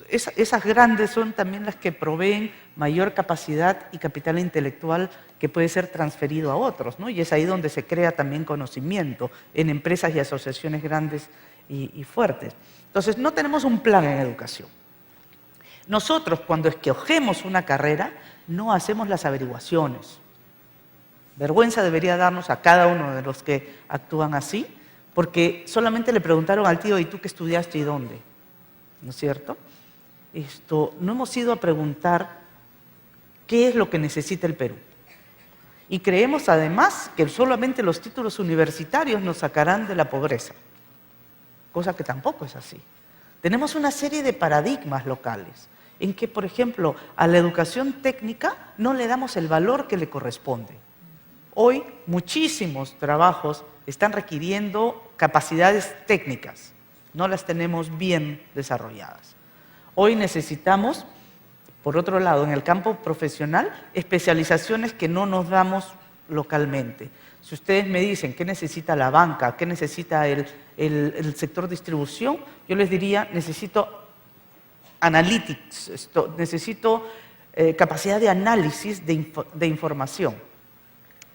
esas grandes son también las que proveen mayor capacidad y capital intelectual que puede ser transferido a otros, ¿no? Y es ahí donde se crea también conocimiento en empresas y asociaciones grandes y fuertes. Entonces, no tenemos un plan en educación. Nosotros, cuando escogemos una carrera, no hacemos las averiguaciones. Vergüenza debería darnos a cada uno de los que actúan así, porque solamente le preguntaron al tío, ¿y tú qué estudiaste y dónde? ¿No es cierto? No hemos ido a preguntar qué es lo que necesita el Perú. Y creemos además que solamente los títulos universitarios nos sacarán de la pobreza, cosa que tampoco es así. Tenemos una serie de paradigmas locales en que, por ejemplo, a la educación técnica no le damos el valor que le corresponde. Hoy muchísimos trabajos están requiriendo capacidades técnicas, no las tenemos bien desarrolladas. Hoy necesitamos, por otro lado, en el campo profesional, especializaciones que no nos damos localmente. Si ustedes me dicen qué necesita la banca, qué necesita el sector distribución, yo les diría, necesito analytics, necesito capacidad de análisis de información.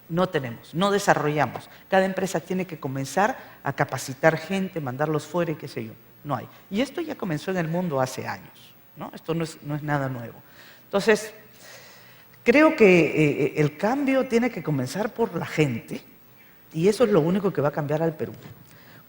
No tenemos, no desarrollamos. Cada empresa tiene que comenzar a capacitar gente, mandarlos fuera y qué sé yo. No hay. Y esto ya comenzó en el mundo hace años, ¿no? Esto no es nada nuevo. Entonces, creo que el cambio tiene que comenzar por la gente y eso es lo único que va a cambiar al Perú.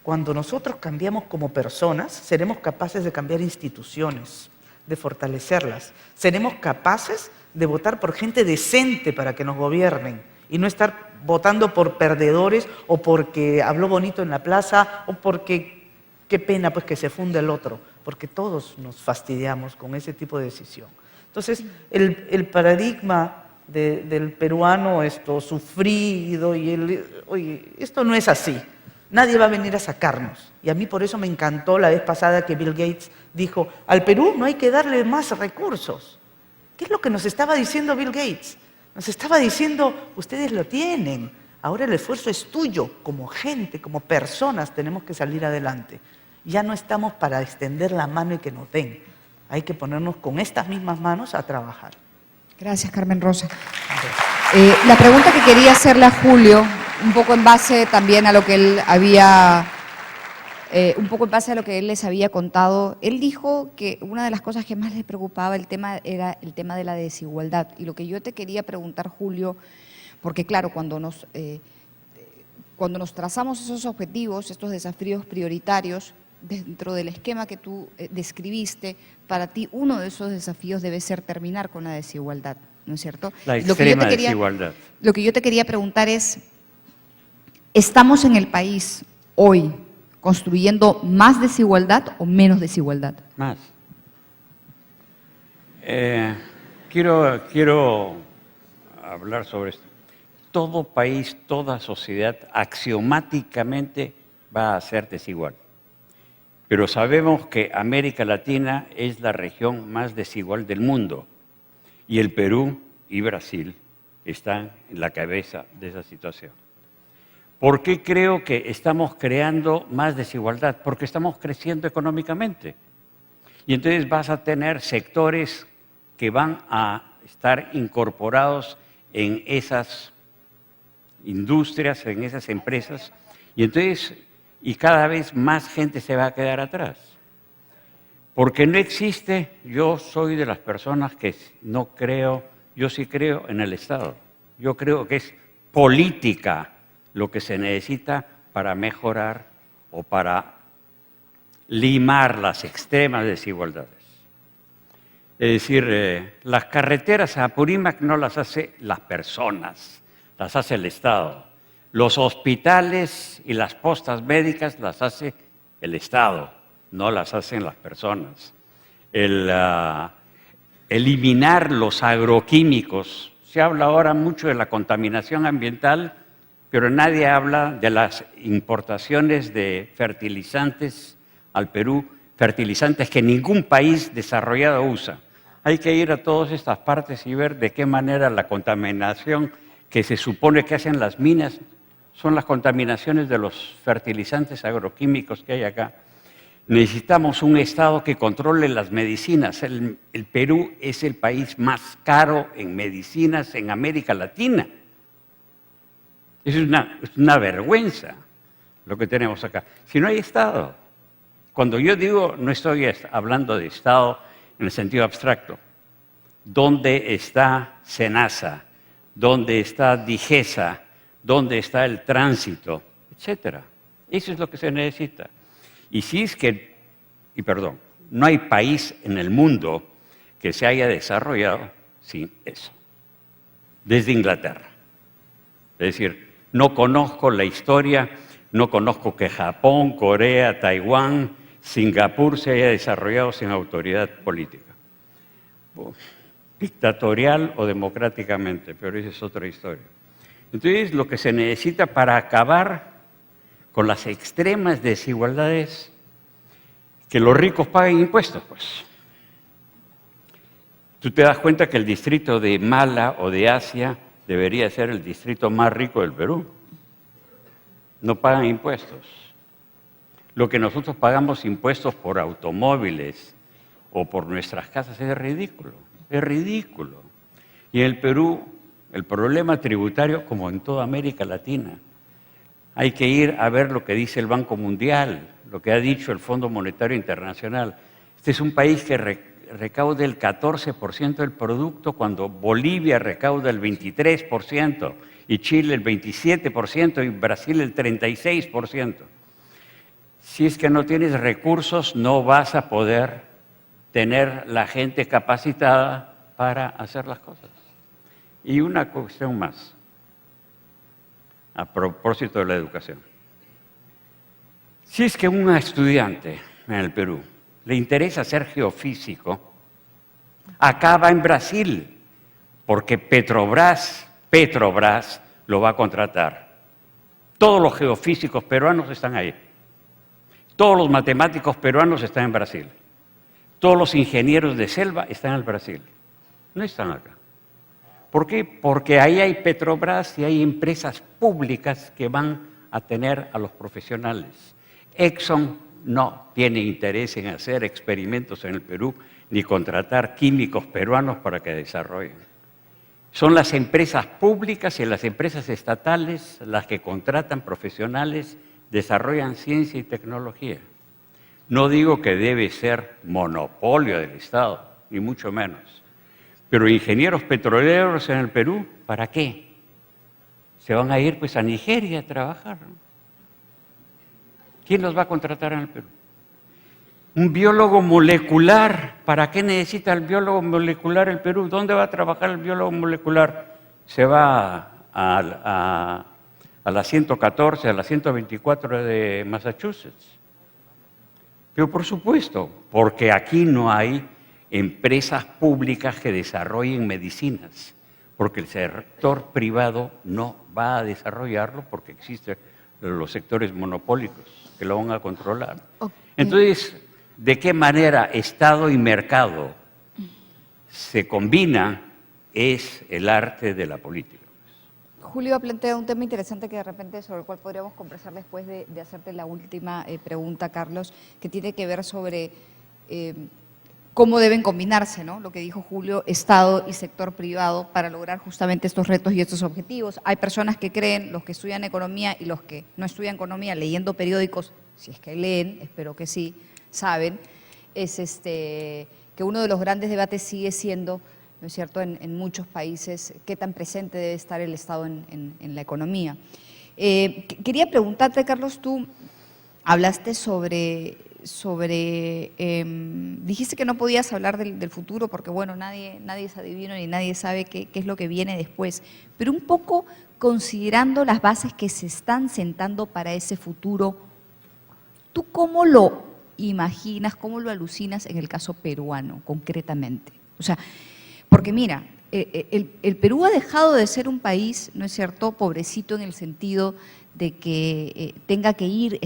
Cuando nosotros cambiamos como personas, seremos capaces de cambiar instituciones, de fortalecerlas. Seremos capaces de votar por gente decente para que nos gobiernen y no estar votando por perdedores o porque habló bonito en la plaza o porque qué pena pues que se funde el otro, porque todos nos fastidiamos con ese tipo de decisión. Entonces, el paradigma del peruano sufrido oye, esto no es así. Nadie va a venir a sacarnos. Y a mí por eso me encantó la vez pasada que Bill Gates dijo, al Perú no hay que darle más recursos. ¿Qué es lo que nos estaba diciendo Bill Gates? Nos estaba diciendo, ustedes lo tienen, ahora el esfuerzo es tuyo, como gente, como personas tenemos que salir adelante. Ya no estamos para extender la mano y que nos den. Hay que ponernos con estas mismas manos a trabajar. Gracias, Carmen Rosa. La pregunta que quería hacerle a Julio, un poco en base también a lo que él había, les había contado, él dijo que una de las cosas que más le preocupaba era el tema de la desigualdad. Y lo que yo te quería preguntar, Julio, Porque claro, cuando nos trazamos esos objetivos, estos desafíos prioritarios, dentro del esquema que tú describiste, para ti uno de esos desafíos debe ser terminar con la desigualdad, ¿no es cierto? La extrema desigualdad. Lo que yo te quería preguntar es, ¿estamos en el país hoy construyendo más desigualdad o menos desigualdad? Más. Quiero hablar sobre esto. Todo país, toda sociedad axiomáticamente va a ser desigual. Pero sabemos que América Latina es la región más desigual del mundo y el Perú y Brasil están en la cabeza de esa situación. ¿Por qué creo que estamos creando más desigualdad? Porque estamos creciendo económicamente. Y entonces vas a tener sectores que van a estar incorporados en esas industrias, en esas empresas, y cada vez más gente se va a quedar atrás. Porque no existe, yo soy de las personas que no creo, yo sí creo en el Estado. Yo creo que es política lo que se necesita para mejorar o para limar las extremas desigualdades. Es decir, las carreteras a Apurímac no las hace las personas, las hace el Estado. Los hospitales y las postas médicas las hace el Estado, no las hacen las personas. Eliminar los agroquímicos. Se habla ahora mucho de la contaminación ambiental, pero nadie habla de las importaciones de fertilizantes al Perú, fertilizantes que ningún país desarrollado usa. Hay que ir a todas estas partes y ver de qué manera la contaminación que se supone que hacen las minas son las contaminaciones de los fertilizantes agroquímicos que hay acá. Necesitamos un Estado que controle las medicinas. El Perú es el país más caro en medicinas en América Latina. Es una vergüenza lo que tenemos acá. Si no hay Estado, cuando yo digo, no estoy hablando de Estado en el sentido abstracto. ¿Dónde está SENASA? ¿Dónde está DIGESA? ¿Dónde está el tránsito? Etcétera. Eso es lo que se necesita. Y si es que, no hay país en el mundo que se haya desarrollado sin eso. Desde Inglaterra. Es decir, no conozco la historia, no conozco que Japón, Corea, Taiwán, Singapur se haya desarrollado sin autoridad política. Dictatorial o democráticamente, pero esa es otra historia. Entonces, lo que se necesita para acabar con las extremas desigualdades, que los ricos paguen impuestos, pues. Tú te das cuenta que el distrito de Mala o de Asia debería ser el distrito más rico del Perú. No pagan impuestos. Lo que nosotros pagamos impuestos por automóviles o por nuestras casas es ridículo, es ridículo. Y en el Perú, el problema tributario, como en toda América Latina, hay que ir a ver lo que dice el Banco Mundial, lo que ha dicho el Fondo Monetario Internacional. Este es un país que recauda el 14% del producto cuando Bolivia recauda el 23% y Chile el 27% y Brasil el 36%. Si es que no tienes recursos, no vas a poder tener la gente capacitada para hacer las cosas. Y una cuestión más, a propósito de la educación. Si es que un estudiante en el Perú le interesa ser geofísico, acaba en Brasil, porque Petrobras lo va a contratar. Todos los geofísicos peruanos están ahí. Todos los matemáticos peruanos están en Brasil. Todos los ingenieros de selva están en el Brasil. No están acá. ¿Por qué? Porque ahí hay Petrobras y hay empresas públicas que van a tener a los profesionales. Exxon no tiene interés en hacer experimentos en el Perú ni contratar químicos peruanos para que desarrollen. Son las empresas públicas y las empresas estatales las que contratan profesionales, desarrollan ciencia y tecnología. No digo que debe ser monopolio del Estado, ni mucho menos. Pero ingenieros petroleros en el Perú, ¿para qué? se van a ir pues a Nigeria a trabajar, ¿no? ¿Quién los va a contratar en el Perú? Un biólogo molecular. ¿Para qué necesita el biólogo molecular el Perú? ¿Dónde va a trabajar el biólogo molecular? Se va a la 114, a la 124 de Massachusetts. Pero por supuesto, porque aquí no hay empresas públicas que desarrollen medicinas, porque el sector privado no va a desarrollarlo porque existen los sectores monopólicos que lo van a controlar. Ok. Entonces, ¿de qué manera Estado y mercado se combina? Es el arte de la política. Julio ha planteado un tema interesante que de repente sobre el cual podríamos conversar después de hacerte la última pregunta, Carlos, que tiene que ver sobre cómo deben combinarse, ¿no? Lo que dijo Julio, Estado y sector privado para lograr justamente estos retos y estos objetivos. Hay personas que creen, los que estudian economía y los que no estudian economía, leyendo periódicos, si es que leen, espero que sí, saben, es que uno de los grandes debates sigue siendo, ¿no es cierto?, en muchos países, qué tan presente debe estar el Estado en la economía. Quería preguntarte, Carlos, tú hablaste dijiste que no podías hablar del futuro porque, bueno, nadie es adivino ni nadie sabe qué es lo que viene después, pero un poco considerando las bases que se están sentando para ese futuro, ¿tú cómo lo imaginas, cómo lo alucinas en el caso peruano, concretamente? O sea, porque mira, el Perú ha dejado de ser un país, ¿no es cierto?, pobrecito en el sentido de que tenga que ir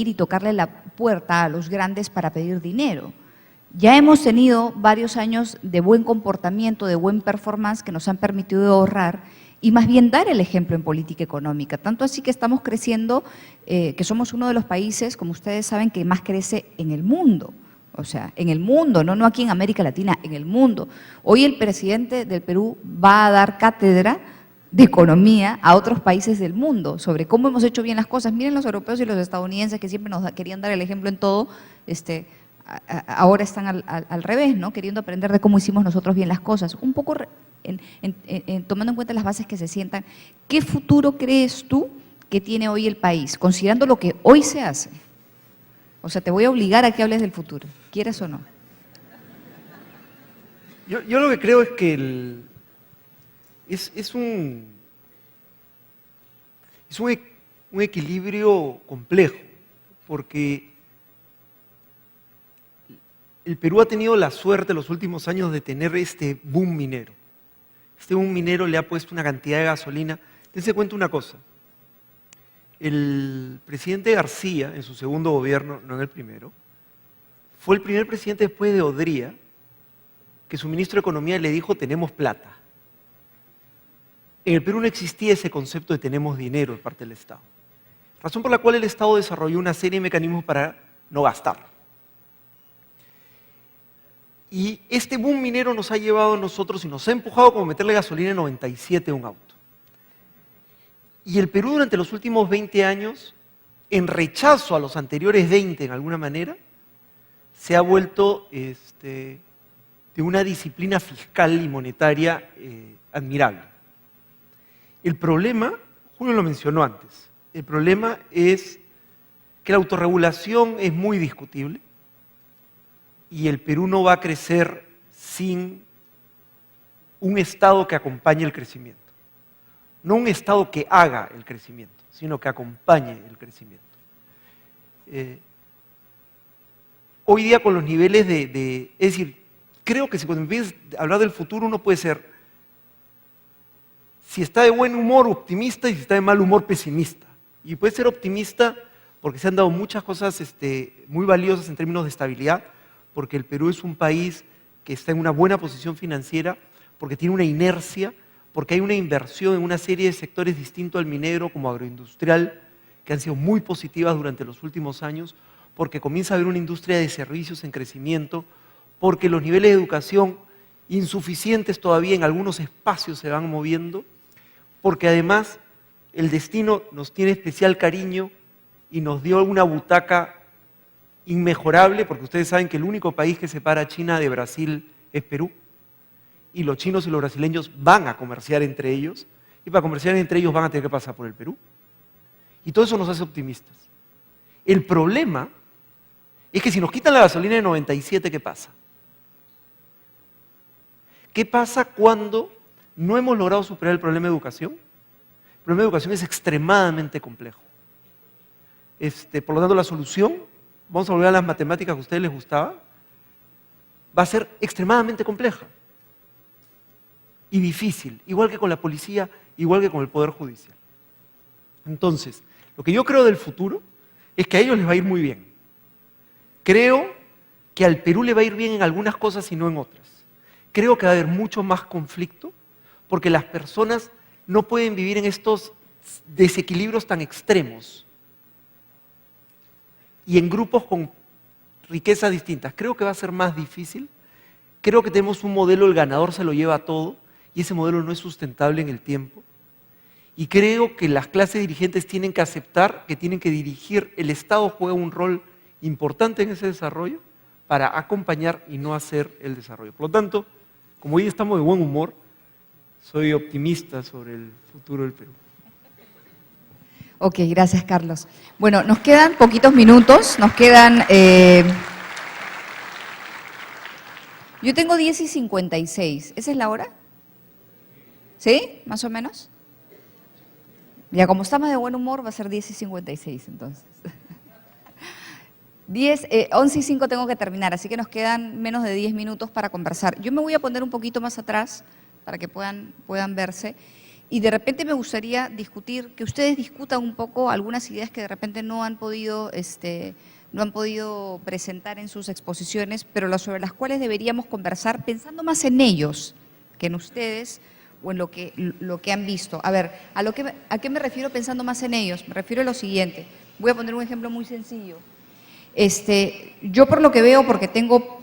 y tocarle la puerta a los grandes para pedir dinero. Ya hemos tenido varios años de buen comportamiento, de buen performance que nos han permitido ahorrar y más bien dar el ejemplo en política económica. Tanto así que estamos creciendo, que somos uno de los países, como ustedes saben, que más crece en el mundo. O sea, en el mundo, no aquí en América Latina, en el mundo. Hoy el presidente del Perú va a dar cátedra de economía a otros países del mundo sobre cómo hemos hecho bien las cosas. Miren los europeos y los estadounidenses que siempre nos querían dar el ejemplo en todo, ahora están al revés, ¿no? Queriendo aprender de cómo hicimos nosotros bien las cosas. Un poco tomando en cuenta las bases que se sientan, ¿qué futuro crees tú que tiene hoy el país, considerando lo que hoy se hace? O sea, te voy a obligar a que hables del futuro, quieras o no. Yo lo que creo es que es un equilibrio complejo, porque el Perú ha tenido la suerte en los últimos años de tener este boom minero. Este boom minero le ha puesto una cantidad de gasolina. Dense cuenta una cosa. El presidente García, en su segundo gobierno, no en el primero, fue el primer presidente después de Odría que su ministro de Economía le dijo tenemos plata. En el Perú no existía ese concepto de tenemos dinero de parte del Estado. Razón por la cual el Estado desarrolló una serie de mecanismos para no gastar. Y este boom minero nos ha llevado a nosotros y nos ha empujado como meterle gasolina en 97 a un auto. Y el Perú durante los últimos 20 años, en rechazo a los anteriores 20 en alguna manera, se ha vuelto de una disciplina fiscal y monetaria admirable. El problema, Julio lo mencionó antes, el problema es que la autorregulación es muy discutible y el Perú no va a crecer sin un Estado que acompañe el crecimiento. No un Estado que haga el crecimiento, sino que acompañe el crecimiento. Hoy día con los niveles es decir, creo que si cuando empiezas a hablar del futuro uno puede ser, si está de buen humor, optimista, y si está de mal humor, pesimista. Y puede ser optimista porque se han dado muchas cosas muy valiosas en términos de estabilidad, porque el Perú es un país que está en una buena posición financiera, porque tiene una inercia, porque hay una inversión en una serie de sectores distintos al minero, como agroindustrial, que han sido muy positivas durante los últimos años, porque comienza a haber una industria de servicios en crecimiento, porque los niveles de educación insuficientes todavía en algunos espacios se van moviendo, porque además el destino nos tiene especial cariño y nos dio una butaca inmejorable, porque ustedes saben que el único país que separa a China de Brasil es Perú, y los chinos y los brasileños van a comerciar entre ellos, y para comerciar entre ellos van a tener que pasar por el Perú. Y todo eso nos hace optimistas. El problema es que si nos quitan la gasolina de 97, ¿qué pasa? ¿Qué pasa cuando no hemos logrado superar el problema de educación? El problema de educación es extremadamente complejo. Por lo tanto, la solución, vamos a volver a las matemáticas que a ustedes les gustaba, va a ser extremadamente compleja y difícil, igual que con la policía, igual que con el Poder Judicial. Entonces, lo que yo creo del futuro es que a ellos les va a ir muy bien. Creo que al Perú le va a ir bien en algunas cosas y no en otras. Creo que va a haber mucho más conflicto porque las personas no pueden vivir en estos desequilibrios tan extremos y en grupos con riquezas distintas. Creo que va a ser más difícil. Creo que tenemos un modelo, el ganador se lo lleva todo y ese modelo no es sustentable en el tiempo. Y creo que las clases dirigentes tienen que aceptar que tienen que dirigir, el Estado juega un rol importante en ese desarrollo para acompañar y no hacer el desarrollo. Por lo tanto, como hoy estamos de buen humor, soy optimista sobre el futuro del Perú. Ok, gracias, Carlos. Bueno, nos quedan poquitos minutos, nos quedan... Yo tengo 10:56, ¿esa es la hora? ¿Sí? ¿Más o menos? Ya, como estamos de buen humor, va a ser 10:56 entonces. 11:05 tengo que terminar, así que nos quedan menos de 10 minutos para conversar. Yo me voy a poner un poquito más atrás para que puedan verse y de repente me gustaría discutir, que ustedes discutan un poco algunas ideas que de repente no han podido presentar en sus exposiciones, pero sobre las cuales deberíamos conversar pensando más en ellos que en ustedes o en lo que han visto. A ver, ¿a qué me refiero pensando más en ellos? Me refiero a lo siguiente. Voy a poner un ejemplo muy sencillo. Yo por lo que veo, porque tengo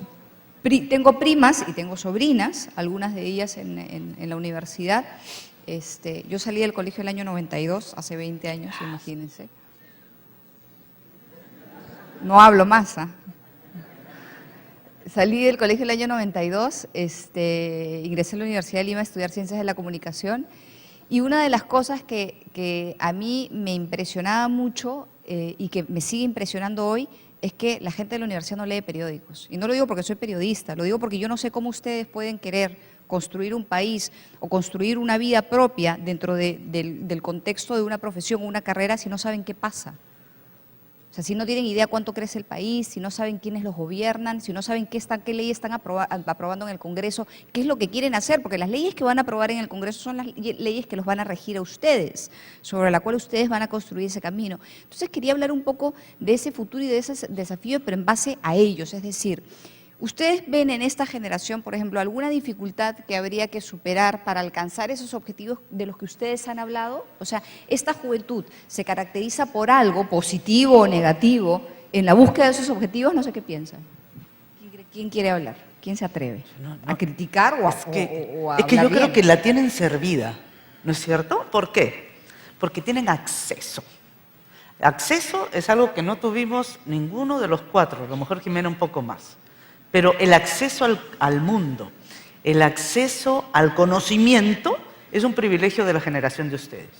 primas y tengo sobrinas, algunas de ellas en la universidad. Yo salí del colegio el año 92, hace 20 años, imagínense. No hablo más, ¿ah? Salí del colegio el año 92, ingresé a la Universidad de Lima a estudiar Ciencias de la Comunicación y una de las cosas que a mí me impresionaba mucho y que me sigue impresionando hoy es que la gente de la universidad no lee periódicos. Y no lo digo porque soy periodista, lo digo porque yo no sé cómo ustedes pueden querer construir un país o construir una vida propia dentro del contexto de una profesión o una carrera si no saben qué pasa. O sea, si no tienen idea cuánto crece el país, si no saben quiénes los gobiernan, si no saben qué leyes están aprobando en el Congreso, qué es lo que quieren hacer, porque las leyes que van a aprobar en el Congreso son las leyes que los van a regir a ustedes, sobre la cual ustedes van a construir ese camino. Entonces quería hablar un poco de ese futuro y de ese desafío, pero en base a ellos, es decir, ¿ustedes ven en esta generación, por ejemplo, alguna dificultad que habría que superar para alcanzar esos objetivos de los que ustedes han hablado? O sea, ¿esta juventud se caracteriza por algo positivo o negativo en la búsqueda de esos objetivos? No sé qué piensan. ¿Quién quiere hablar? ¿Quién se atreve? ¿A criticar o a Es que yo hablar creo bien? que la tienen servida, ¿no es cierto? ¿Por qué? Porque tienen acceso. Acceso es algo que no tuvimos ninguno de los cuatro, a lo mejor Jimena un poco más. Pero el acceso al mundo, el acceso al conocimiento es un privilegio de la generación de ustedes.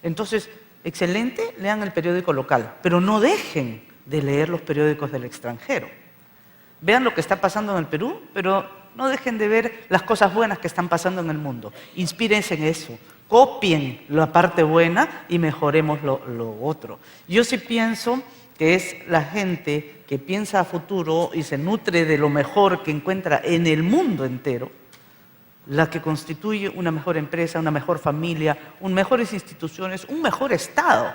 Entonces, excelente, lean el periódico local, pero no dejen de leer los periódicos del extranjero. Vean lo que está pasando en el Perú, pero no dejen de ver las cosas buenas que están pasando en el mundo. Inspírense en eso, copien la parte buena y mejoremos lo otro. Yo sí pienso que es la gente que piensa a futuro y se nutre de lo mejor que encuentra en el mundo entero, la que constituye una mejor empresa, una mejor familia, mejores instituciones, un mejor Estado,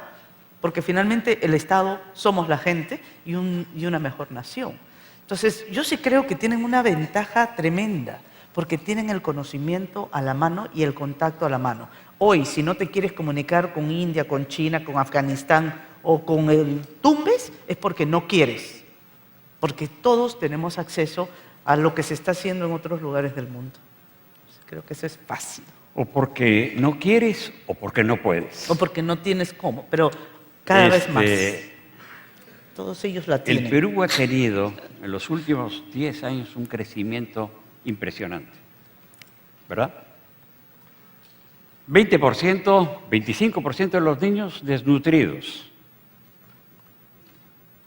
porque finalmente el Estado somos la gente y una mejor nación. Entonces, yo sí creo que tienen una ventaja tremenda, porque tienen el conocimiento a la mano y el contacto a la mano. Hoy, si no te quieres comunicar con India, con China, con Afganistán o con el Tumbes, es porque no quieres, porque todos tenemos acceso a lo que se está haciendo en otros lugares del mundo. Creo que eso es fácil. O porque no quieres o porque no puedes. O porque no tienes cómo, pero cada vez más. Todos ellos la tienen. El Perú ha tenido en los últimos 10 años un crecimiento impresionante, ¿verdad? 20%, 25% de los niños desnutridos.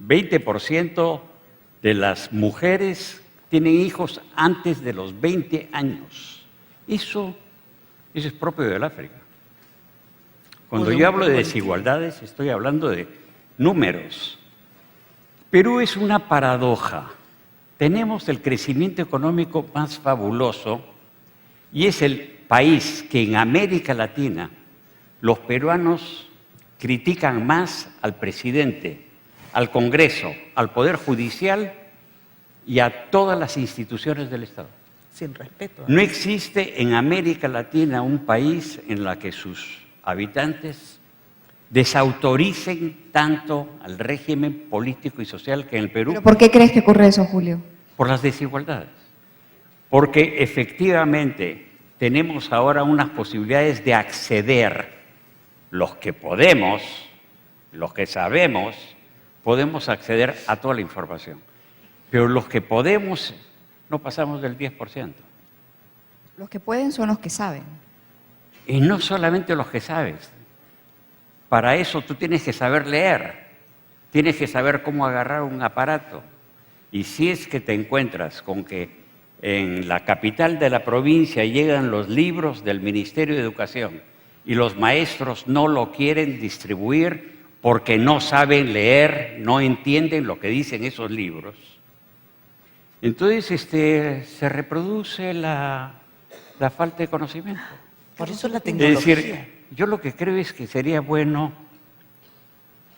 20% de las mujeres tienen hijos antes de los 20 años. Eso es propio del África. Cuando yo hablo de desigualdades, estoy hablando de números. Perú es una paradoja. Tenemos el crecimiento económico más fabuloso y es el país que en América Latina los peruanos critican más al presidente, al Congreso, al Poder Judicial y a todas las instituciones del Estado. Sin respeto. No existe en América Latina un país en el que sus habitantes desautoricen tanto al régimen político y social que en el Perú. ¿Pero por qué crees que ocurre eso, Julio? Por las desigualdades. Porque efectivamente tenemos ahora unas posibilidades de acceder, los que podemos, los que sabemos, podemos acceder a toda la información. Pero los que podemos no pasamos del 10%. Los que pueden son los que saben. Y no solamente los que sabes. Para eso tú tienes que saber leer, tienes que saber cómo agarrar un aparato. Y si es que te encuentras con que en la capital de la provincia llegan los libros del Ministerio de Educación y los maestros no lo quieren distribuir porque no saben leer, no entienden lo que dicen esos libros, entonces se reproduce la falta de conocimiento. Por eso la Es tecnología. decir, yo lo que creo es que sería bueno,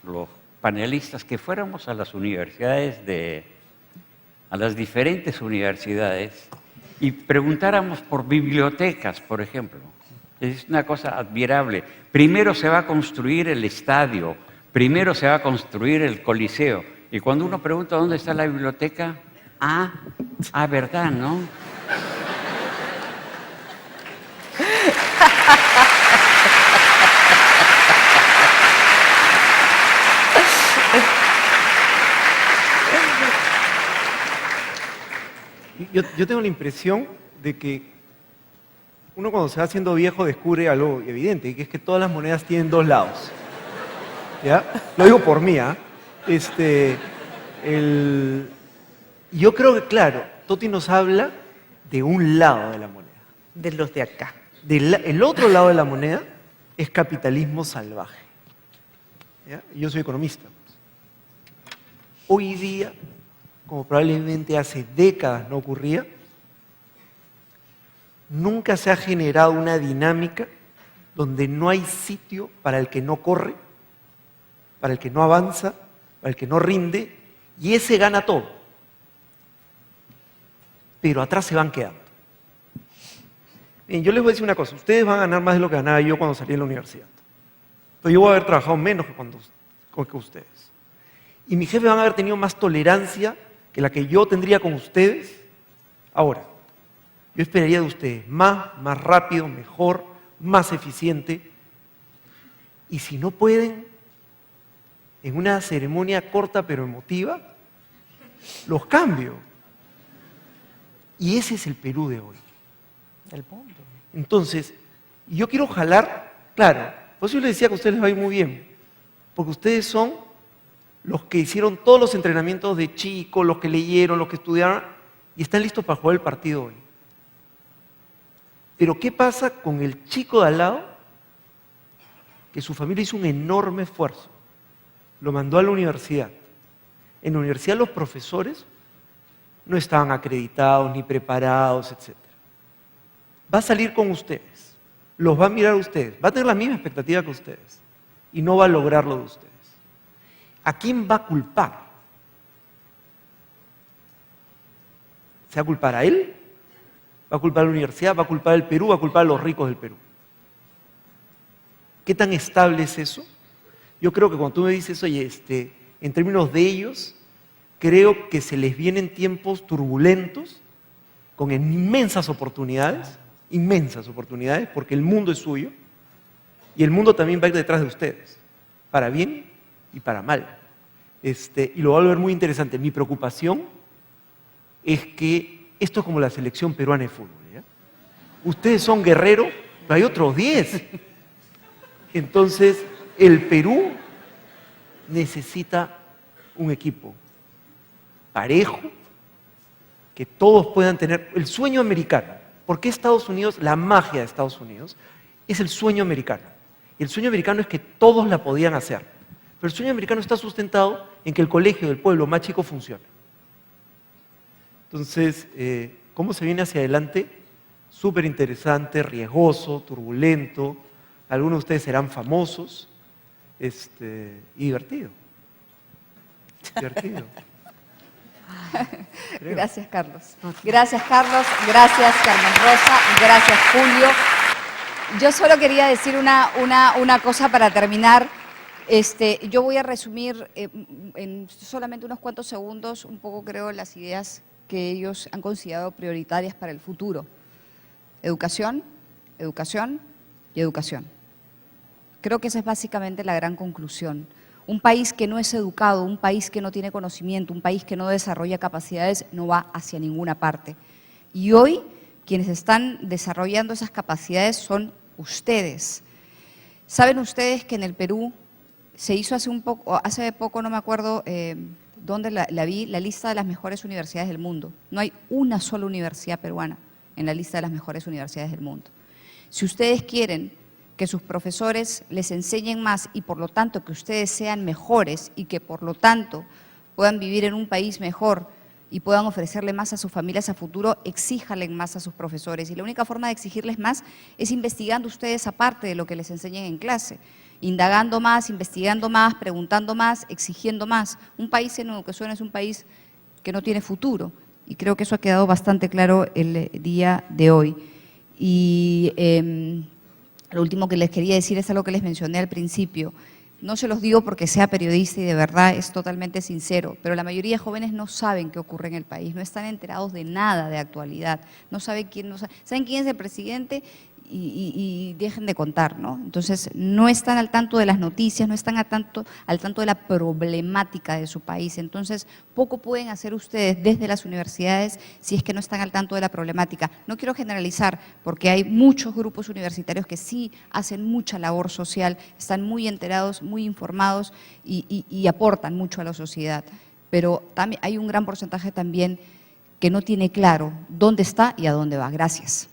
los panelistas, que fuéramos a las universidades a las diferentes universidades y preguntáramos por bibliotecas, por ejemplo. Es una cosa admirable. Primero se va a construir el estadio, primero se va a construir el Coliseo. Y cuando uno pregunta dónde está la biblioteca, ¿verdad, no? Yo tengo la impresión de que uno cuando se va haciendo viejo descubre algo evidente, que es que todas las monedas tienen dos lados. ¿Ya? Lo digo por mí, ¿ah? Yo creo que, claro, Toti nos habla de un lado de la moneda. De los de acá. El otro lado de la moneda es capitalismo salvaje. ¿Ya? Yo soy economista. Hoy día, como probablemente hace décadas no ocurría, nunca se ha generado una dinámica donde no hay sitio para el que no corre, para el que no avanza, para el que no rinde, y ese gana todo. Pero atrás se van quedando. Bien, yo les voy a decir una cosa, ustedes van a ganar más de lo que ganaba yo cuando salí de la universidad. Pero yo voy a haber trabajado menos que ustedes. Y mis jefes van a haber tenido más tolerancia que la que yo tendría con ustedes. Ahora, yo esperaría de ustedes más rápido, mejor, más eficiente. Y si no pueden, en una ceremonia corta pero emotiva, los cambio. Y ese es el Perú de hoy. El mundo. Entonces, yo quiero jalar, claro, por eso yo les decía que a ustedes les va a ir muy bien, porque ustedes son los que hicieron todos los entrenamientos de chicos, los que leyeron, los que estudiaron, y están listos para jugar el partido hoy. Pero ¿qué pasa con el chico de al lado? Que su familia hizo un enorme esfuerzo, lo mandó a la universidad. En la universidad los profesores no estaban acreditados ni preparados, etc. Va a salir con ustedes, los va a mirar a ustedes, va a tener la misma expectativa que ustedes y no va a lograr lo de ustedes. ¿A quién va a culpar? ¿Se va a culpar a él? ¿Va a culpar a la universidad? ¿Va a culpar al Perú? ¿Va a culpar a los ricos del Perú? ¿Qué tan estable es eso? Yo creo que cuando tú me dices, oye, en términos de ellos, creo que se les vienen tiempos turbulentos, con inmensas oportunidades, porque el mundo es suyo, y el mundo también va a ir detrás de ustedes, para bien y para mal. Y lo voy a ver muy interesante. Mi preocupación es que esto es como la selección peruana de fútbol, ¿ya? Ustedes son guerreros pero hay otros 10. Entonces, el Perú necesita un equipo parejo, que todos puedan tener el sueño americano. ¿Por qué Estados Unidos, la magia de Estados Unidos, es el sueño americano? Y el sueño americano es que todos la podían hacer. Pero el sueño americano está sustentado en que el colegio del pueblo más chico funcione. Entonces, ¿cómo se viene hacia adelante? Súper interesante, riesgoso, turbulento. Algunos de ustedes serán famosos y divertido. Divertido. Creo. Gracias, Carlos. Gracias, Carlos. Gracias, Carmen Rosa. Gracias, Julio. Yo solo quería decir una cosa para terminar. Yo voy a resumir en solamente unos cuantos segundos un poco, creo, las ideas que ellos han considerado prioritarias para el futuro. Educación, educación y educación. Creo que esa es básicamente la gran conclusión. Un país que no es educado, un país que no tiene conocimiento, un país que no desarrolla capacidades, no va hacia ninguna parte. Y hoy, quienes están desarrollando esas capacidades son ustedes. ¿Saben ustedes que en el Perú se hizo hace poco, no me acuerdo dónde la vi, la lista de las mejores universidades del mundo? No hay una sola universidad peruana en la lista de las mejores universidades del mundo. Si ustedes quieren que sus profesores les enseñen más y por lo tanto que ustedes sean mejores y que por lo tanto puedan vivir en un país mejor y puedan ofrecerle más a sus familias a futuro, exíjanle más a sus profesores. Y la única forma de exigirles más es investigando ustedes aparte de lo que les enseñen en clase, indagando más, investigando más, preguntando más, exigiendo más. Un país sin educación es un país que no tiene futuro y creo que eso ha quedado bastante claro el día de hoy. Y lo último que les quería decir es algo que les mencioné al principio. No se los digo porque sea periodista y de verdad es totalmente sincero, pero la mayoría de jóvenes no saben qué ocurre en el país, no están enterados de nada de actualidad, no saben quién es el presidente y dejen de contar, ¿no? Entonces, no están al tanto de las noticias, no están al tanto de la problemática de su país. Entonces, poco pueden hacer ustedes desde las universidades si es que no están al tanto de la problemática. No quiero generalizar, porque hay muchos grupos universitarios que sí hacen mucha labor social, están muy enterados, muy informados y aportan mucho a la sociedad. Pero también hay un gran porcentaje también que no tiene claro dónde está y a dónde va. Gracias.